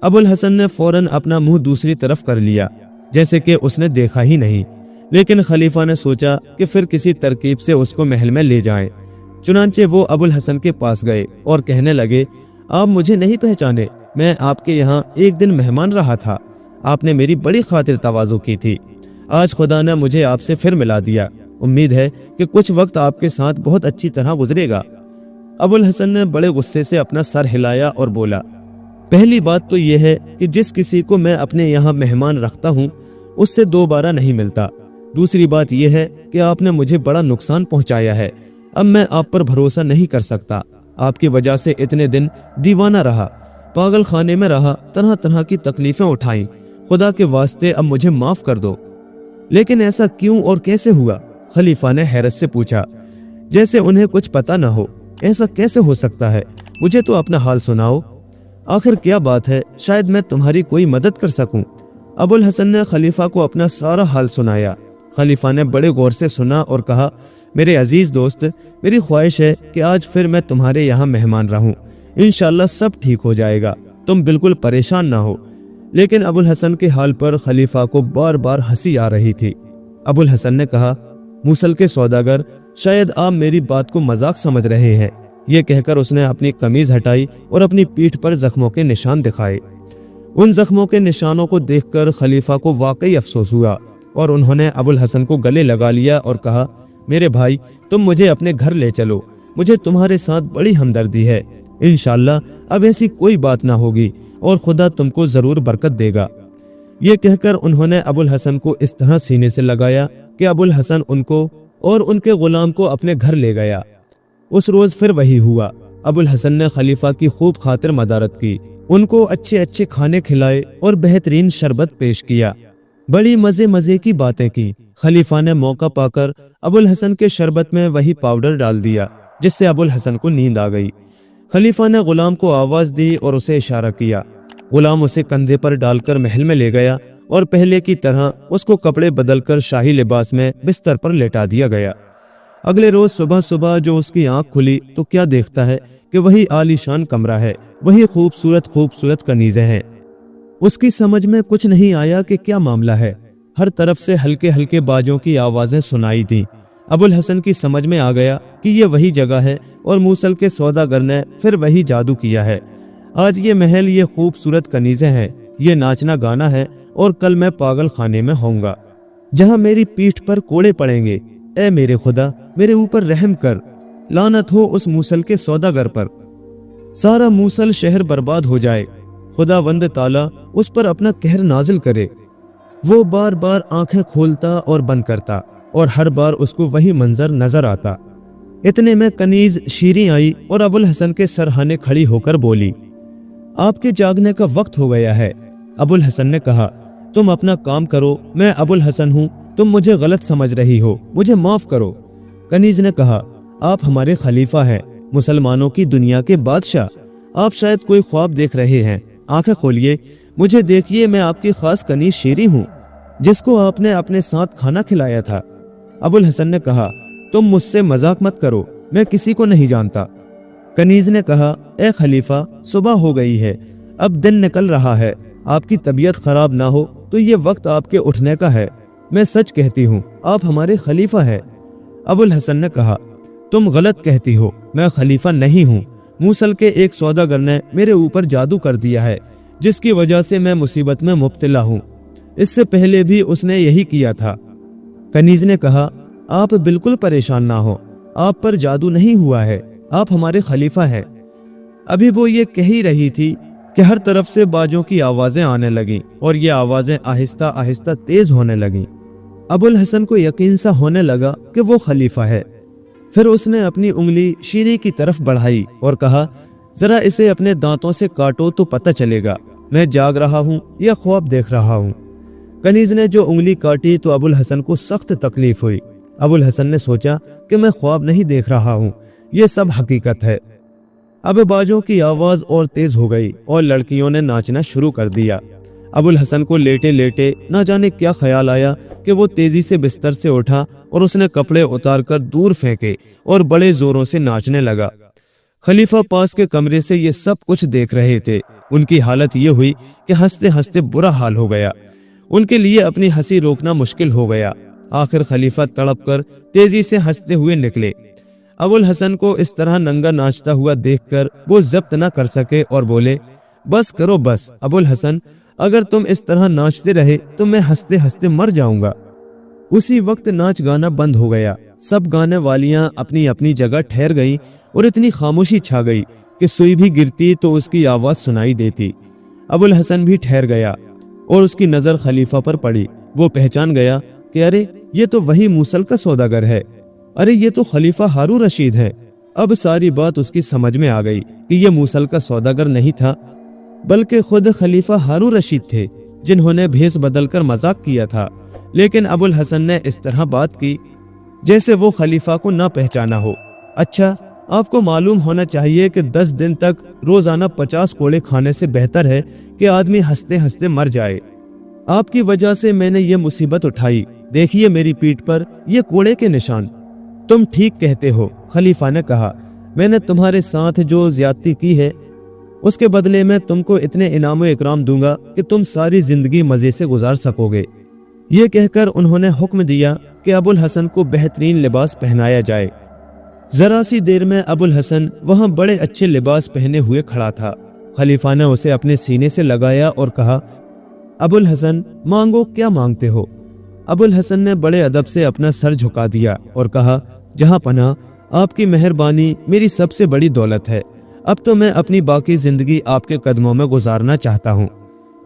अबुल हसन ने फौरन अपना मुंह दूसरी तरफ कर लिया, जैसे कि उसने देखा ही नहीं। लेकिन खलीफा ने सोचा कि फिर किसी तरकीब से उसको महल में ले जाएं। चुनांचे वो अबुल हसन के पास गए और कहने लगे, आप मुझे नहीं पहचाने, मैं आपके यहाँ एक दिन मेहमान रहा था। आपने मेरी बड़ी खातिर तवाज़ु की थी। आज खुदा ने मुझे आपसे फिर मिला दिया। उम्मीद है कि कुछ वक्त आपके साथ बहुत अच्छी तरह गुजरेगा। अबुल हसन ने बड़े गुस्से से अपना सर हिलाया और बोला, पहली बात तो यह है कि जिस किसी को मैं अपने यहाँ मेहमान रखता हूँ उससे दोबारा नहीं मिलता। दूसरी बात यह है कि आपने मुझे बड़ा नुकसान पहुँचाया है। अब मैं आप पर भरोसा नहीं कर सकता। आपकी वजह से इतने दिन दीवाना रहा, पागल खाने में रहा, तरह तरह की तकलीफें उठाई। खुदा के वास्ते अब मुझे माफ कर दो। लेकिन ऐसा क्यों और कैसे हुआ? खलीफा ने हैरत से पूछा, जैसे उन्हें कुछ पता न हो। ऐसा कैसे हो सकता है? मुझे तो अपना हाल सुनाओ। आखिर क्या बात है? शायद मैं तुम्हारी कोई मदद कर सकूं। अबुल हसन ने खलीफा को अपना सारा हाल सुनाया। खलीफा ने बड़े गौर से सुना और कहा, मेरे अजीज दोस्त, मेरी ख्वाहिश है कि आज फिर मैं तुम्हारे यहाँ मेहमान रहूं। इंशाअल्लाह सब ठीक हो जाएगा, तुम बिल्कुल परेशान ना हो। लेकिन अबुल हसन के हाल पर खलीफा को बार बार हंसी आ रही थी। अबुल हसन ने कहा, मूसल के सौदागर, शायद आप मेरी बात को मजाक समझ रहे हैं। ये कहकर उसने अपनी कमीज हटाई और अपनी पीठ पर जख्मों के निशान दिखाए। उन जख्मों के निशानों को देखकर खलीफा को वाकई अफसोस हुआ और उन्होंने अबुल हसन को गले लगा लिया और कहा, मेरे भाई, तुम मुझे अपने घर ले चलो, मुझे तुम्हारे साथ बड़ी हमदर्दी है। इंशाअल्लाह अब ऐसी कोई बात ना होगी और खुदा तुमको जरूर बरकत देगा। ये कहकर उन्होंने अबुल हसन को इस तरह सीने से लगाया कि अबुल हसन उनको और उनके गुलाम को अपने घर ले गया। उस रोज फिर वही हुआ। अबुल हसन ने खलीफा की खूब खातिर मदारत की, उनको अच्छे अच्छे खाने खिलाए और बेहतरीन शरबत पेश किया। बड़ी मजे मजे की बातें की। खलीफा ने मौका पाकर अबुल हसन के शरबत में वही पाउडर डाल दिया जिससे अबुल हसन को नींद आ गई। खलीफा ने गुलाम को आवाज दी और उसे इशारा किया। गुलाम उसे कंधे पर डालकर महल में ले गया और पहले की तरह उसको कपड़े बदलकर शाही लिबास में बिस्तर पर लेटा दिया गया। अगले रोज सुबह सुबह जो उसकी आंख खुली तो क्या देखता है कि वही आलीशान कमरा है, वही खूबसूरत खूबसूरत कनीजें हैं। उसकी समझ में कुछ नहीं आया कि क्या मामला है। हर तरफ से हल्के हल्के बाजों की आवाजें सुनाई दी। अबुल हसन की समझ में आ गया कि ये वही जगह है और मूसल के सौदागर ने फिर वही जादू किया है। आज ये महल, ये खूबसूरत कनीजें हैं, ये नाचना गाना है और कल मैं पागल खाने में होऊंगा जहां मेरी पीठ पर कोड़े पड़ेंगे। ए मेरे खुदा, मेरे ऊपर रहम कर। लानत हो उस मूसल के सौदागर पर, सारा मूसल शहर बर्बाद हो जाए। खुदावंद ताला उस पर अपना कहर नाजिल करे। वो बार बार आंखें खोलता और बंद करता और हर बार उसको वही मंजर नजर आता। इतने में कनीज शीरी आई और अबुल हसन के सरहाने खड़ी होकर बोली, आपके जागने का वक्त हो गया है। अबुल हसन ने कहा, तुम अपना काम करो, मैं अबुल हसन हूँ, तुम मुझे गलत समझ रही हो, मुझे माफ करो। कनीज ने कहा, आप हमारे खलीफा हैं, मुसलमानों की दुनिया के बादशाह। आप शायद कोई ख्वाब देख रहे हैं। आंखें खोलिए, मुझे देखिए, मैं आपकी खास कनीज शीरी हूँ जिसको आपने अपने साथ खाना खिलाया था। अबुल हसन ने कहा, तुम मुझसे मजाक मत करो, मैं किसी को नहीं जानता। कनीज ने कहा, ए खलीफा, सुबह हो गई है, अब दिन निकल रहा है, आपकी तबीयत खराब ना हो तो ये वक्त आपके उठने का है। मैं सच कहती हूँ, आप हमारे खलीफा हैं। अबुल हसन ने कहा, तुम गलत कहती हो, मैं खलीफा नहीं हूँ। मूसल के एक सौदागर ने मेरे ऊपर जादू कर दिया है जिसकी वजह से मैं मुसीबत में मुब्तला हूँ। इससे पहले भी उसने यही किया था। कनीज ने कहा, आप बिल्कुल परेशान ना हो, आप पर जादू नहीं हुआ है, आप हमारे खलीफा हैं। अभी वो ये कह ही रही थी कि हर तरफ से बाजों की आवाजें आने लगीं और ये आवाजें आहिस्ता आहिस्ता तेज होने लगीं। अबुल हसन को यकीन सा होने लगा कि वो खलीफा है। फिर उसने अपनी उंगली शीरी की तरफ बढ़ाई और कहा, जरा इसे अपने दांतों से काटो तो पता चलेगा मैं जाग रहा हूँ या ख्वाब देख रहा हूँ। कनीज ने जो उंगली काटी तो अबुल हसन को सख्त तकलीफ हुई। अबुल हसन ने सोचा कि मैं ख्वाब नहीं देख रहा हूँ, ये सब हकीकत है। अब बाजों की आवाज और तेज हो गई और लड़कियों ने नाचना शुरू कर दिया। अबुल हसन को लेटे लेटे ना जाने क्या ख्याल आया कि वो तेजी से बिस्तर से उठा और उसने कपड़े उतारकर दूर फेंके और बड़े जोरों से नाचने लगा। खलीफा पास के कमरे से ये सब कुछ देख रहे थे। उनकी हालत ये हुई कि हंसते हंसते बुरा हाल हो गया। उनके लिए अपनी हंसी रोकना मुश्किल हो गया। आखिर खलीफा तड़प कर तेजी से हंसते हुए निकले। अबुल हसन को इस तरह नंगा नाचता हुआ देखकर वो जब्त न कर सके और बोले, बस करो बस अबुल हसन, अगर तुम इस तरह नाचते रहे तो मैं हंसते हंसते मर जाऊंगा। उसी वक्त नाच गाना बंद हो गया। सब गाने वालियां अपनी अपनी जगह ठहर गईं और इतनी खामोशी छा गई कि सुई भी गिरती तो उसकी आवाज सुनाई देती। अबुल हसन भी ठहर गया और उसकी नजर खलीफा पर पड़ी। वो पहचान गया कि अरे ये तो वही मूसल का सौदागर है, अरे ये तो खलीफा हारून रशीद है। अब सारी बात उसकी समझ में आ गई कि ये मूसल का सौदागर नहीं था बल्कि खुद खलीफा हारून रशीद थे जिन्होंने भेस बदलकर मजाक किया था। लेकिन अबुल हसन ने इस तरह बात की जैसे वो खलीफा को ना पहचाना हो। अच्छा, آپ کو معلوم ہونا چاہیے کہ 10 دن تک روزانہ 50 کوڑے کھانے سے بہتر ہے کہ آدمی ہنستے ہنستے مر جائے۔ آپ کی وجہ سے میں نے یہ مصیبت اٹھائی، دیکھیے میری پیٹھ پر یہ کوڑے کے نشان۔ تم ٹھیک کہتے ہو، خلیفہ نے کہا، میں نے تمہارے ساتھ جو زیادتی کی ہے اس کے بدلے میں تم کو اتنے انعام و اکرام دوں گا کہ تم ساری زندگی مزے سے گزار سکو گے۔ یہ کہہ کر انہوں نے حکم دیا کہ ابو الحسن کو بہترین لباس پہنایا جائے۔ ذرا سی دیر میں ابو الحسن وہاں بڑے اچھے لباس پہنے ہوئے کھڑا تھا۔ خلیفہ نے اسے اپنے سینے سے لگایا اور کہا، ابو الحسن مانگو، کیا مانگتے ہو؟ ابو الحسن نے بڑے ادب سے اپنا سر جھکا دیا اور کہا، جہاں پناہ، آپ کی مہربانی میری سب سے بڑی دولت ہے، اب تو میں اپنی باقی زندگی آپ کے قدموں میں گزارنا چاہتا ہوں۔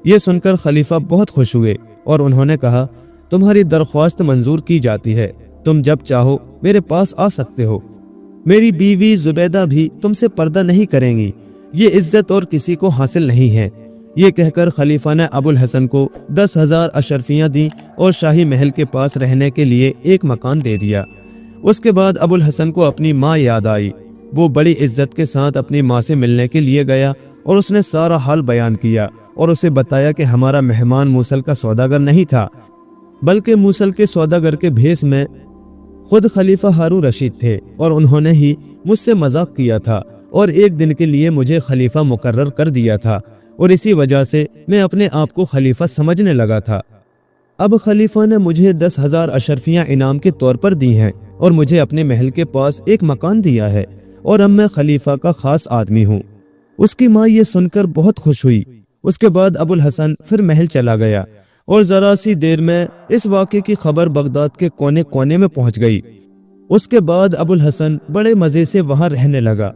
یہ سن کر خلیفہ بہت خوش ہوئے اور انہوں نے کہا، تمہاری درخواست منظور کی جاتی ہے، تم جب چاہو میرے پاس آ سکتے ہو۔ میری بیوی زبیدہ بھی تم سے پردہ نہیں کریں گی، یہ عزت اور کسی کو حاصل نہیں ہے۔ یہ کہہ کر خلیفہ نے ابو الحسن کو 10,000 اشرفیاں دیں اور شاہی محل کے پاس رہنے کے لیے ایک مکان دے دیا۔ اس کے بعد ابو الحسن کو اپنی ماں یاد آئی۔ وہ بڑی عزت کے ساتھ اپنی ماں سے ملنے کے لیے گیا اور اس نے سارا حال بیان کیا اور اسے بتایا کہ ہمارا مہمان موصل کا سوداگر نہیں تھا، بلکہ موصل کے سوداگر کے بھیس میں خود خلیفہ ہارون رشید تھے، اور انہوں نے ہی مجھ سے مذاق کیا تھا اور ایک دن کے لیے مجھے خلیفہ مقرر کر دیا تھا، اور اسی وجہ سے میں اپنے آپ کو خلیفہ سمجھنے لگا تھا۔ اب خلیفہ نے مجھے 10,000 اشرفیاں انعام کے طور پر دی ہیں اور مجھے اپنے محل کے پاس ایک مکان دیا ہے، اور اب میں خلیفہ کا خاص آدمی ہوں۔ اس کی ماں یہ سن کر بہت خوش ہوئی۔ اس کے بعد ابو الحسن پھر محل چلا گیا اور ذرا سی دیر میں اس واقعے کی خبر بغداد کے کونے کونے میں پہنچ گئی۔ اس کے بعد ابو الحسن بڑے مزے سے وہاں رہنے لگا۔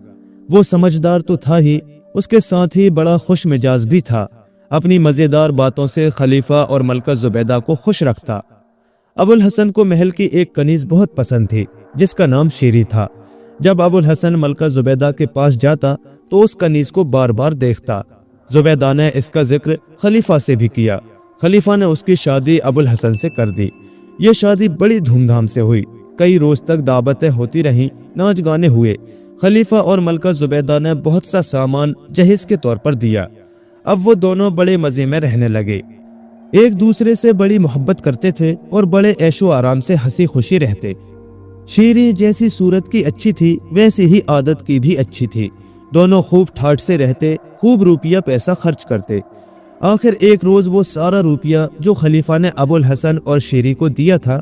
وہ سمجھدار تو تھا ہی، اس کے ساتھ ہی بڑا خوش مزاج بھی تھا۔ اپنی مزیدار باتوں سے خلیفہ اور ملکہ زبیدہ کو خوش رکھتا۔ ابو الحسن کو محل کی ایک کنیز بہت پسند تھی جس کا نام شیری تھا۔ جب ابو الحسن ملکہ زبیدہ کے پاس جاتا تو اس کنیز کو بار بار دیکھتا۔ زبیدہ نے اس کا ذکر خلیفہ سے بھی کیا۔ خلیفہ نے اس کی شادی ابو الحسن سے کر دی۔ یہ شادی بڑی دھوم دھام سے ہوئی، کئی روز تک دعوتیں ہوتی رہیں، ناچ گانے ہوئے۔ خلیفہ اور ملکہ زبیدہ نے بہت سا سامان جہیز کے طور پر دیا۔ اب وہ دونوں بڑے مزے میں رہنے لگے، ایک دوسرے سے بڑی محبت کرتے تھے اور بڑے عیش و آرام سے ہنسی خوشی رہتے۔ شیری جیسی صورت کی اچھی تھی ویسی ہی عادت کی بھی اچھی تھی۔ دونوں خوب ٹھاٹ سے رہتے، خوب روپیہ پیسہ خرچ کرتے۔ آخر ایک روز وہ سارا روپیہ جو خلیفہ نے ابو الحسن اور شیری کو دیا تھا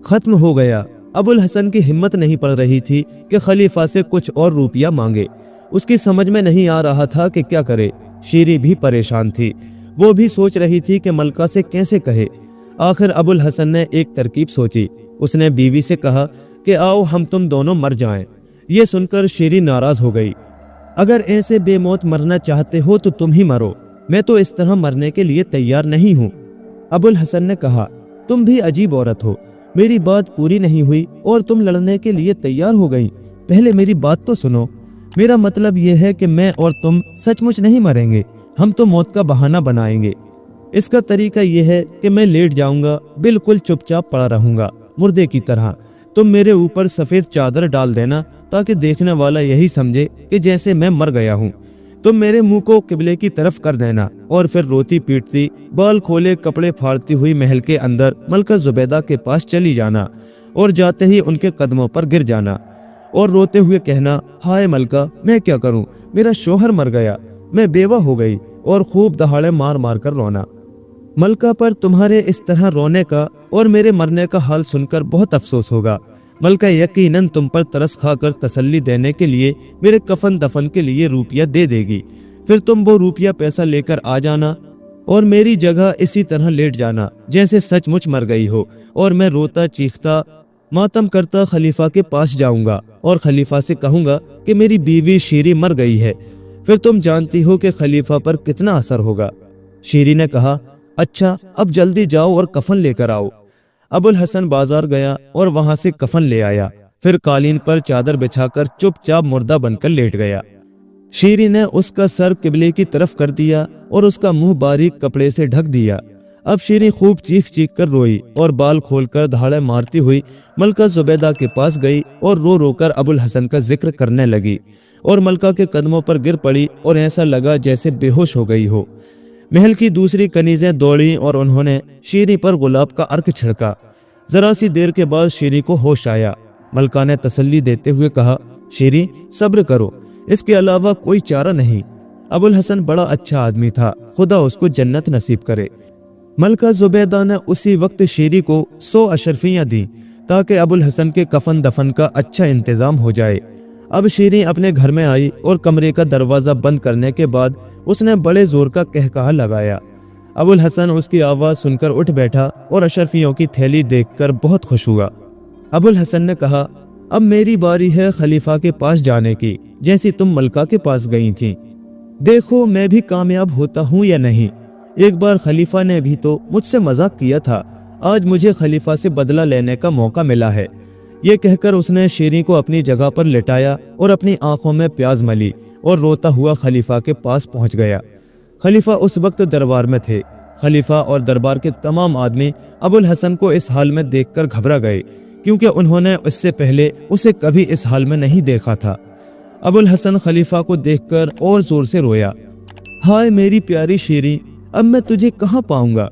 ختم ہو گیا۔ ابو الحسن کی ہمت نہیں پڑ رہی تھی کہ خلیفہ سے کچھ اور روپیہ مانگے۔ اس کی سمجھ میں نہیں آ رہا تھا کہ کیا کرے۔ شیری بھی پریشان تھی، وہ بھی سوچ رہی تھی کہ ملکہ سے کیسے کہے۔ آخر ابو الحسن نے ایک ترکیب سوچی۔ اس نے بیوی سے کہا کہ آؤ ہم تم دونوں مر جائیں۔ یہ سن کر شیری ناراض ہو گئی۔ اگر ایسے بے موت مرنا چاہتے ہو تو تم ہی مرو، میں تو اس طرح مرنے کے لیے تیار نہیں ہوں۔ ابو الحسن نے کہا، تم بھی عجیب عورت ہو، میری بات پوری نہیں ہوئی اور تم لڑنے کے لیے تیار ہو گئی۔ پہلے میری بات تو سنو۔ میرا مطلب یہ ہے کہ میں اور تم سچ مچ نہیں مریں گے، ہم تو موت کا بہانہ بنائیں گے۔ اس کا طریقہ یہ ہے کہ میں لیٹ جاؤں گا، بالکل چپ چاپ پڑا رہوں گا مردے کی طرح۔ تم میرے اوپر سفید چادر ڈال دینا تاکہ دیکھنے والا یہی سمجھے کہ جیسے میں مر گیا ہوں۔ تم میرے منہ کو قبلے کی طرف کر دینا اور پھر روتی پیٹتی، بال کھولے کپڑے پھاڑتی ہوئی محل کے اندر ملکہ زبیدہ کے پاس چلی جانا اور جاتے ہی ان کے قدموں پر گر جانا اور روتے ہوئے کہنا، ہائے ملکہ، میں کیا کروں، میرا شوہر مر گیا، میں بیوہ ہو گئی، اور خوب دہاڑے مار مار کر رونا۔ ملکہ پر تمہارے اس طرح رونے کا اور میرے مرنے کا حال سن کر بہت افسوس ہوگا۔ ملکہ یقیناً تم پر ترس کھا کر تسلی دینے کے لیے میرے کفن دفن کے لیے روپیہ دے دے گی۔ پھر تم وہ روپیہ پیسہ لے کر آ جانا اور میری جگہ اسی طرح لیٹ جانا جیسے سچ مچ مر گئی ہو، اور میں روتا چیختا ماتم کرتا خلیفہ کے پاس جاؤں گا اور خلیفہ سے کہوں گا کہ میری بیوی شیری مر گئی ہے۔ پھر تم جانتی ہو کہ خلیفہ پر کتنا اثر ہوگا۔ شیری نے کہا، اچھا اب جلدی جاؤ اور کفن لے کر آؤ۔ ابو الحسن بازار گیا اور وہاں سے کفن لے آیا، پھر قالین پر چادر بچھا کر چپ چاپ مردہ بن کر لیٹ گیا۔ شیری نے اس کا سر قبلے کی طرف کر دیا اور اس کا منہ باریک کپڑے سے ڈھک دیا۔ अब शीरी खूब चीख चीख कर रोई और बाल खोलकर धाड़े मारती हुई मलका जुबैदा के पास गई और रो रो कर अबुल हसन का जिक्र करने लगी और मलका के कदमों पर गिर पड़ी और ऐसा लगा जैसे बेहोश हो गई हो। महल की दूसरी कनीजें दौड़ी और उन्होंने शीरी पर गुलाब का अर्क छिड़का। जरा सी देर के बाद शीरी को होश आया। मलका ने तसल्ली देते हुए कहा, शीरी सब्र करो, इसके अलावा कोई चारा नहीं। अबुल हसन बड़ा अच्छा आदमी था, खुदा उसको जन्नत नसीब करे। मलका जुबैदा ने उसी वक्त शीरी को 100 अशरफियां दी ताकि अबुल हसन के कफन दफन का अच्छा इंतजाम हो जाए। अब शीरी अपने घर में आई और कमरे का दरवाजा बंद करने के बाद उसने बड़े जोर का कहकहा लगाया। अबुल हसन उसकी आवाज सुनकर उठ बैठा और अशरफियों की थैली देखकर बहुत खुश हुआ। अबुल हसन ने कहा, अब मेरी बारी है खलीफा के पास जाने की, जैसी तुम मलका के पास गई थी। देखो मैं भी कामयाब होता हूँ या नहीं। एक बार खलीफा ने भी तो मुझसे मजाक किया था, आज मुझे खलीफा से बदला लेने का मौका मिला है। ये कहकर उसने शीरी को अपनी जगह पर लेटाया और अपनी आंखों में प्याज मली और रोता हुआ खलीफा के पास पहुंच गया। खलीफा उस वक्त दरबार में थे। खलीफा और दरबार के तमाम आदमी अबुल हसन को इस हाल में देखकर घबरा गए, क्योंकि उन्होंने इससे पहले उसे कभी इस हाल में नहीं देखा था। अबुल हसन खलीफा को देखकर और जोर से रोया। हाय मेरी प्यारी शीरी, अब मैं तुझे कहाँ पाऊंगा।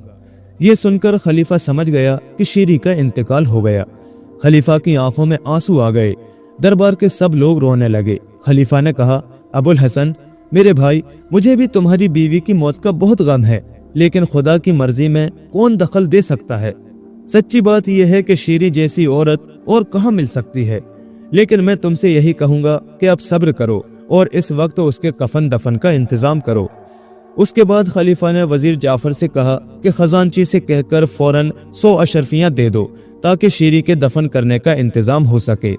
ये सुनकर खलीफा समझ गया कि शीरी का इंतकाल हो गया। खलीफा की आंखों में आंसू आ गए। दरबार के सब लोग रोने लगे। खलीफा ने कहा, अबुल हसन मेरे भाई, मुझे भी तुम्हारी बीवी की मौत का बहुत गम है, लेकिन खुदा की मर्जी में कौन दखल दे सकता है। सच्ची बात यह है कि शीरी जैसी औरत और कहाँ मिल सकती है। लेकिन मैं तुमसे यही कहूंगा कि अब सब्र करो और इस वक्त उसके कफन दफन का इंतजाम करो। उसके बाद खलीफा ने वजीर जाफर से कहा कि खजानची से कहकर फौरन 100 अशरफियां दे दो ताकि शीरी के दफन करने का इंतजाम हो सके।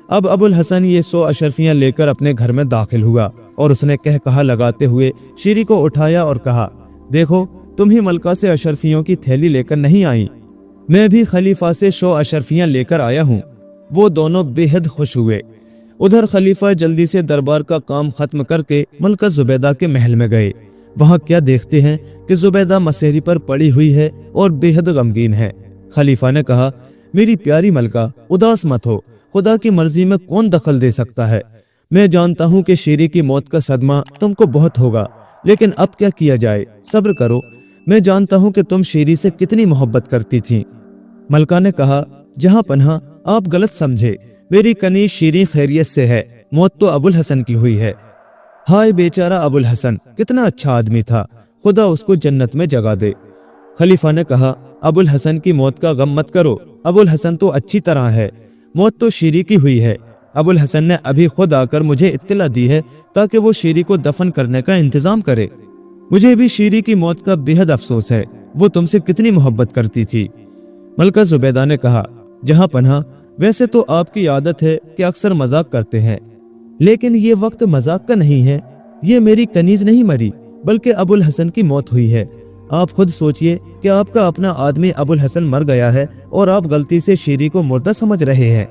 अब अबुल हसन ये 100 अशरफियां लेकर अपने घर में दाखिल हुआ और उसने कहकहा लगाते हुए शीरी को उठाया और कहा, देखो तुम ही मलका से अशरफियों की थैली लेकर नहीं आई, मैं भी खलीफा से 100 अशरफियां लेकर आया हूँ। वो दोनों बेहद खुश हुए। उधर खलीफा जल्दी से दरबार का काम खत्म करके मलका जुबैदा के महल में गए। वहां क्या देखते हैं कि जुबैदा मसेहरी पर पड़ी हुई है और बेहद गमगीन है। खलीफा ने कहा, मेरी प्यारी मलका उदास मत हो, खुदा की मर्जी में कौन दखल दे सकता है। मैं जानता हूँ कि शीरी की मौत का सदमा तुमको बहुत होगा, लेकिन अब क्या किया जाए, सब्र करो। मैं जानता हूँ कि तुम शीरी से कितनी मोहब्बत करती थी। मलका ने कहा, जहाँ पन्हा आप गलत समझे, मेरी कनीज शीरी खैरियत से है, मौत तो अबुल हसन की हुई है। हाय बेचारा अबुल हसन, कितना अच्छा आदमी था, खुदा उसको जन्नत में जगह दे। खलीफा ने कहा, अबुल हसन की मौत का गम मत करो, अबुल हसन तो अच्छी तरह है, मौत तो शीरी की हुई है। अबुल हसन ने अभी खुद आकर मुझे इत्तला दी है ताकि वो शीरी को दफन करने का इंतजाम करे। मुझे भी शीरी की मौत का बेहद अफसोस है, वो तुमसे कितनी मोहब्बत करती थी। मलका जुबैदा ने कहा, जहां पन्हा वैसे तो आपकी आदत है कि अक्सर मजाक करते हैं, लेकिन ये वक्त मजाक का नहीं है। ये मेरी कनीज नहीं मरी, बल्कि अबुल हसन की मौत हुई है। आप खुद सोचिए कि आपका अपना आदमी अबुल हसन मर गया है और आप गलती से शीरी को मुर्दा समझ रहे हैं।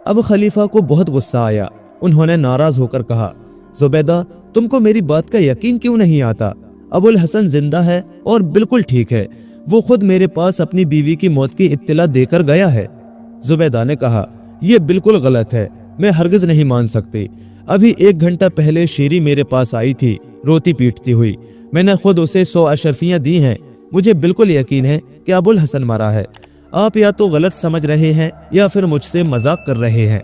अब खलीफा को बहुत गुस्सा आया। उन्होंने नाराज होकर कहा, जुबैदा तुमको मेरी बात का यकीन क्यों नहीं आता। अबुल हसन जिंदा है और बिल्कुल ठीक है, वो खुद मेरे पास अपनी बीवी की मौत की इत्तला देकर गया है। जुबैदा ने कहा, यह बिल्कुल गलत है, मैं हरगिज नहीं मान सकती। अभी 1 घंटा पहले शीरी मेरे पास आई थी रोती पीटती हुई, मैंने खुद उसे 100 अशरफियां दी हैं। मुझे बिल्कुल यकीन है कि अबुल हसन मरा है। आप या तो गलत समझ रहे हैं या फिर मुझसे मजाक कर रहे हैं।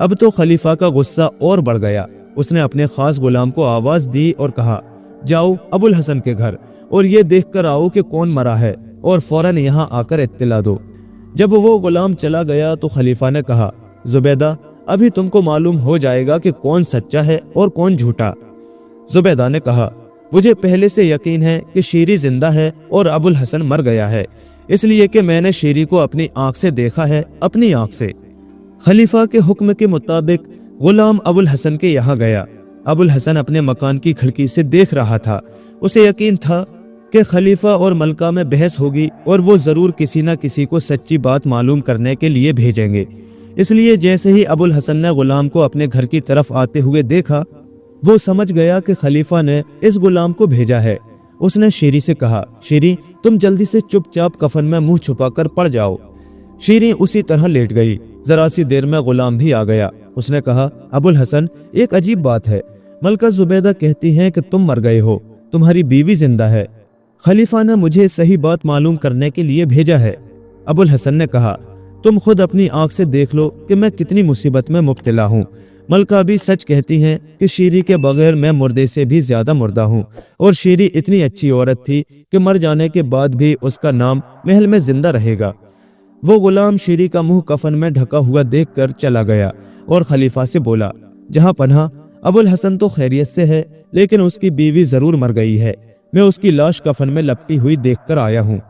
अब तो खलीफा का गुस्सा और बढ़ गया। उसने अपने खास गुलाम को आवाज दी और कहा, जाओ अबुल हसन के घर और ये देख कर आओ कि कौन मरा है और फौरन यहाँ आकर इत्तला दो। जब वो गुलाम चला गया तो खलीफा ने कहा, जुबैदा अभी तुमको मालूम हो जाएगा कि कौन सच्चा है और कौन झूठा। जुबैदा ने कहा, मुझे पहले से यकीन है कि शीरी जिंदा है और अबुल हसन मर गया है, इसलिए कि मैंने शीरी को अपनी आंख से देखा है, अपनी आंख से। खलीफा के हुक्म के मुताबिक गुलाम अबुल हसन के यहाँ गया। अबुल हसन अपने मकान की खिड़की से देख रहा था। उसे यकीन था कि खलीफा और मलका में बहस होगी और वो जरूर किसी न किसी को सच्ची बात मालूम करने के लिए भेजेंगे। इसलिए जैसे ही अबुल हसन ने गुलाम को अपने घर की तरफ आते हुए देखा, वो समझ गया कि खलीफा ने इस गुलाम को भेजा है। उसने शीरी से कहा, शीरी तुम जल्दी से चुपचाप कफन में मुंह छुपाकर पड़ जाओ। शीरी उसी तरह लेट गई। जरा सी देर में गुलाम भी आ गया। उसने कहा, अबुल हसन, एक अजीब बात है। मलका जुबैदा कहती हैं कि तुम मर गए हो, तुम्हारी बीवी जिंदा है। खलीफा ने मुझे सही बात मालूम करने के लिए भेजा है। अबुल हसन ने कहा, तुम खुद अपनी आंख से देख लो कि मैं कितनी मुसीबत में मुब्तला हूँ। मलका भी सच कहती हैं कि शीरी के बगैर मैं मुर्दे से भी ज्यादा मुर्दा हूँ, और शीरी इतनी अच्छी औरत थी कि मर जाने के बाद भी उसका नाम महल में जिंदा रहेगा। वो गुलाम शीरी का मुंह कफन में ढका हुआ देखकर चला गया और खलीफा से बोला, जहां पनाह, अबुल हसन तो खैरियत से है, लेकिन उसकी बीवी जरूर मर गई है। मैं उसकी लाश कफन में लपटी हुई देखकर आया हूँ,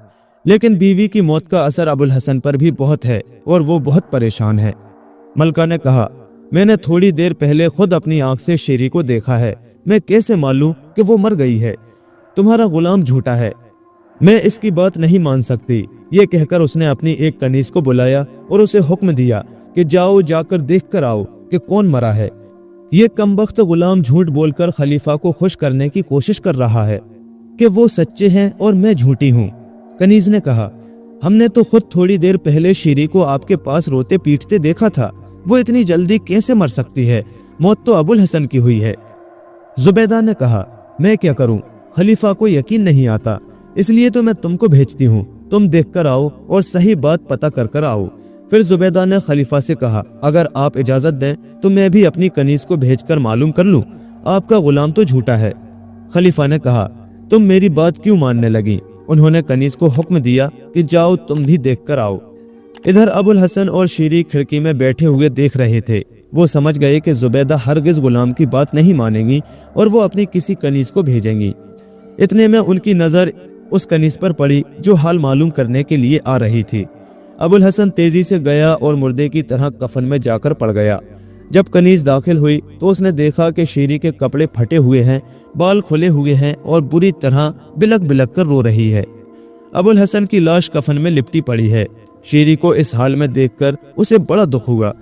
लेकिन बीवी की मौत का असर अबुल हसन पर भी बहुत है और वो बहुत परेशान है। मलका ने कहा, मैंने थोड़ी देर पहले खुद अपनी आंख से शीरी को देखा है, मैं कैसे मालूं कि वो मर गई है? तुम्हारा गुलाम झूठा है, मैं इसकी बात नहीं मान सकती। ये कहकर उसने अपनी एक कनीज को बुलाया और उसे हुक्म दिया कि जाओ, जाकर देख कर आओ कि कौन मरा है। ये कमबख्त गुलाम झूठ बोलकर खलीफा को खुश करने की कोशिश कर रहा है कि वो सच्चे हैं और मैं झूठी हूँ। कनीज ने कहा, हमने तो खुद थोड़ी देर पहले शीरी को आपके पास रोते पीटते देखा था, वो इतनी जल्दी कैसे मर सकती है? मौत तो अबुल हसन की हुई है। जुबैदा ने कहा, मैं क्या करूं, खलीफा को यकीन नहीं आता, इसलिए तो मैं तुमको भेजती हूँ। तुम देख कर आओ और सही बात पता कर कर आओ। फिर जुबैदा ने खलीफा से कहा, अगर आप इजाजत दें तो मैं भी अपनी कनीज को भेजकर मालूम कर लूं, आपका गुलाम तो झूठा है। खलीफा ने कहा, तुम मेरी बात क्यों मानने लगी? उन्होंने कनीज को हुक्म दिया कि जाओ, तुम भी देख कर आओ। इधर अबुल हसन और शीरी खिड़की में बैठे हुए देख रहे थे। वो समझ गए कि जुबैदा हरगिज गुलाम की बात नहीं मानेगी और वो अपनी किसी कनीज को भेजेंगी। इतने में उनकी नजर उस कनीज पर पड़ी जो हाल मालूम करने के लिए आ रही थी। अबुल हसन तेजी से गया और मुर्दे की तरह कफन में जाकर पड़ गया। जब कनीज दाखिल हुई तो उसने देखा कि शीरी के कपड़े फटे हुए हैं, बाल खुले हुए हैं और बुरी तरह बिलक बिलक कर रो रही है। अबुल हसन की लाश कफन में लिपटी पड़ी है। शीरी को इस हाल में देखकर उसे बड़ा दुख हुआ।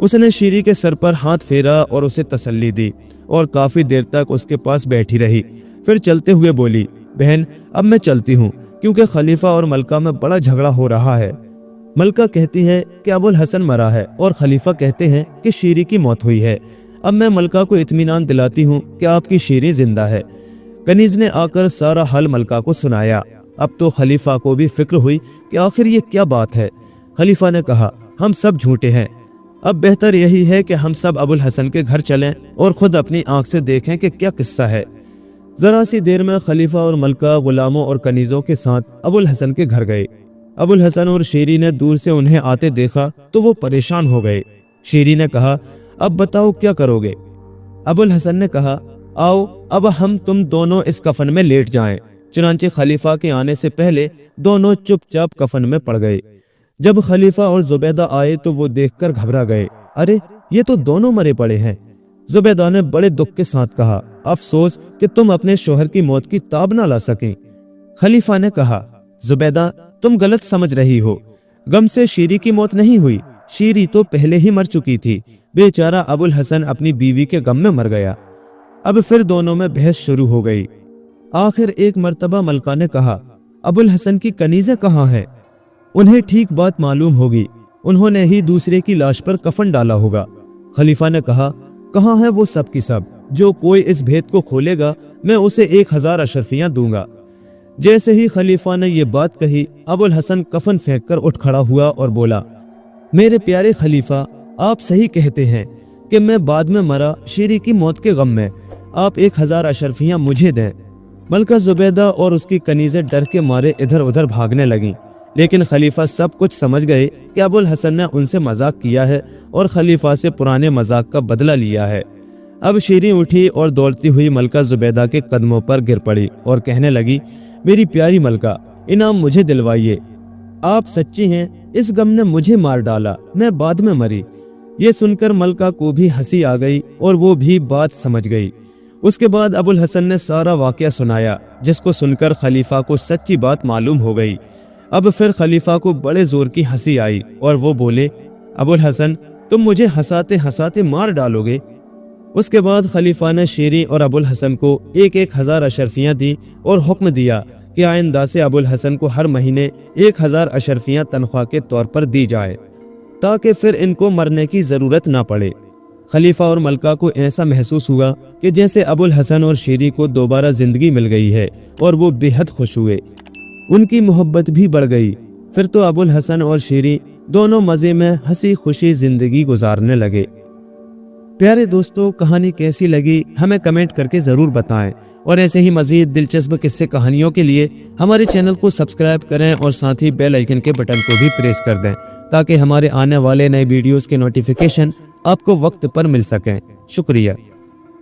उसने शीरी के सर पर हाथ फेरा और उसे तसल्ली दी और काफी देर तक उसके पास बैठी रही। फिर चलते हुए बोली, बहन, अब मैं चलती हूँ, क्योंकि खलीफा और मलका में बड़ा झगड़ा हो रहा है। मलका कहती है कि अबुल हसन मरा है और खलीफा कहते हैं कि शीरी की मौत हुई है। अब मैं मलका को इत्मीनान दिलाती हूँ कि आपकी शीरी जिंदा है। कनीज ने आकर सारा हाल मलका को सुनाया। अब तो खलीफा को भी फिक्र हुई कि आखिर ये क्या बात है। खलीफा ने कहा, हम सब झूठे हैं, अब बेहतर यही है कि हम सब अबुल हसन के घर चलें और खुद अपनी आंख से देखें कि क्या किस्सा है। जरा सी देर में खलीफा और मलका गुलामों और कनीजों के साथ अबुल हसन के घर गए। अबुल हसन और शीरी ने दूर से उन्हें आते देखा तो वो परेशान हो गए। शीरी ने कहा, अब बताओ क्या करोगे? अबुल हसन ने कहा, आओ अब हम तुम दोनों इस कफन में लेट जाएं। चुनांचे खलीफा के आने से पहले दोनों चुपचाप कफन में पड़ गए। जब खलीफा और जुबैदा आए तो वो देखकर घबरा गए। अरे, ये तो दोनों मरे पड़े हैं। जुबैदा ने बड़े दुख के साथ कहा, अफसोस कि तुम अपने शोहर की मौत की ताब ना ला सकें। खलीफा ने कहा, जुबैदा, तुम गलत समझ रही हो। गम से शीरी की मौत नहीं हुई, शीरी तो पहले ही मर चुकी थी। बेचारा अबुल हसन अपनी बीवी के गम में मर गया। अब फिर दोनों में बहस शुरू हो गई। आखिर एक मर्तबा मलका ने कहा, अबुल हसन की कनीज़ें कहाँ हैं? उन्हें ठीक बात मालूम होगी, उन्होंने ही दूसरे की लाश पर कफन डाला होगा। खलीफा ने कहा, कहाँ है वो सब की सब? जो कोई इस भेद को खोलेगा मैं उसे 1000 अशरफियां दूंगा। जैसे ही खलीफा ने ये बात कही, अबुल हसन कफन फेंक कर उठ खड़ा हुआ और बोला, मेरे प्यारे खलीफा, आप सही कहते हैं कि मैं बाद में मरा शीरी की मौत के गम में। आप 1000 अशरफियां मुझे दें। मलका जुबैदा और उसकी कनीज़ें डर के मारे इधर उधर भागने लगीं, लेकिन खलीफा सब कुछ समझ गए कि अबुल हसन ने उनसे मजाक किया है और खलीफा से पुराने मजाक का बदला लिया है। अब शीरी उठी और दौड़ती हुई मलका जुबैदा के कदमों पर गिर पड़ी और कहने लगी, मेरी प्यारी मलका, इनाम मुझे दिलवाइए। आप सच्ची हैं, इस गम ने मुझे मार डाला, मैं बाद में मरी। ये सुनकर मलका को भी हंसी आ गई और वो भी बात समझ गई। उसके बाद अबुल हसन ने सारा वाकया सुनाया, जिसको सुनकर खलीफा को सच्ची बात मालूम हो गई। अब फिर खलीफा को बड़े जोर की हंसी आई और वो बोले, अबुल हसन, तुम मुझे हंसाते हंसाते मार डालोगे। उसके बाद खलीफा ने शीरी और अबुल हसन को 1000 अशरफियां दी और हुक्म दिया کہ آئندہ سے ابو الحسن کو ہر مہینے 1000 اشرفیاں تنخواہ کے طور پر دی جائے تاکہ پھر ان کو مرنے کی ضرورت نہ پڑے۔ خلیفہ اور ملکہ کو ایسا محسوس ہوا کہ جیسے ابو الحسن اور شیری کو دوبارہ زندگی مل گئی ہے اور وہ بے حد خوش ہوئے۔ ان کی محبت بھی بڑھ گئی۔ پھر تو ابو الحسن اور شیری دونوں مزے میں ہنسی خوشی زندگی گزارنے لگے۔ پیارے دوستو، کہانی کیسی لگی ہمیں کمنٹ کر کے ضرور بتائیں، اور ایسے ہی مزید دلچسپ قصے کہانیوں کے لیے ہمارے چینل کو سبسکرائب کریں اور ساتھ ہی بیل آئیکن کے بٹن کو بھی پریس کر دیں تاکہ ہمارے آنے والے نئے ویڈیوز کے نوٹیفیکیشن آپ کو وقت پر مل سکیں۔ شکریہ۔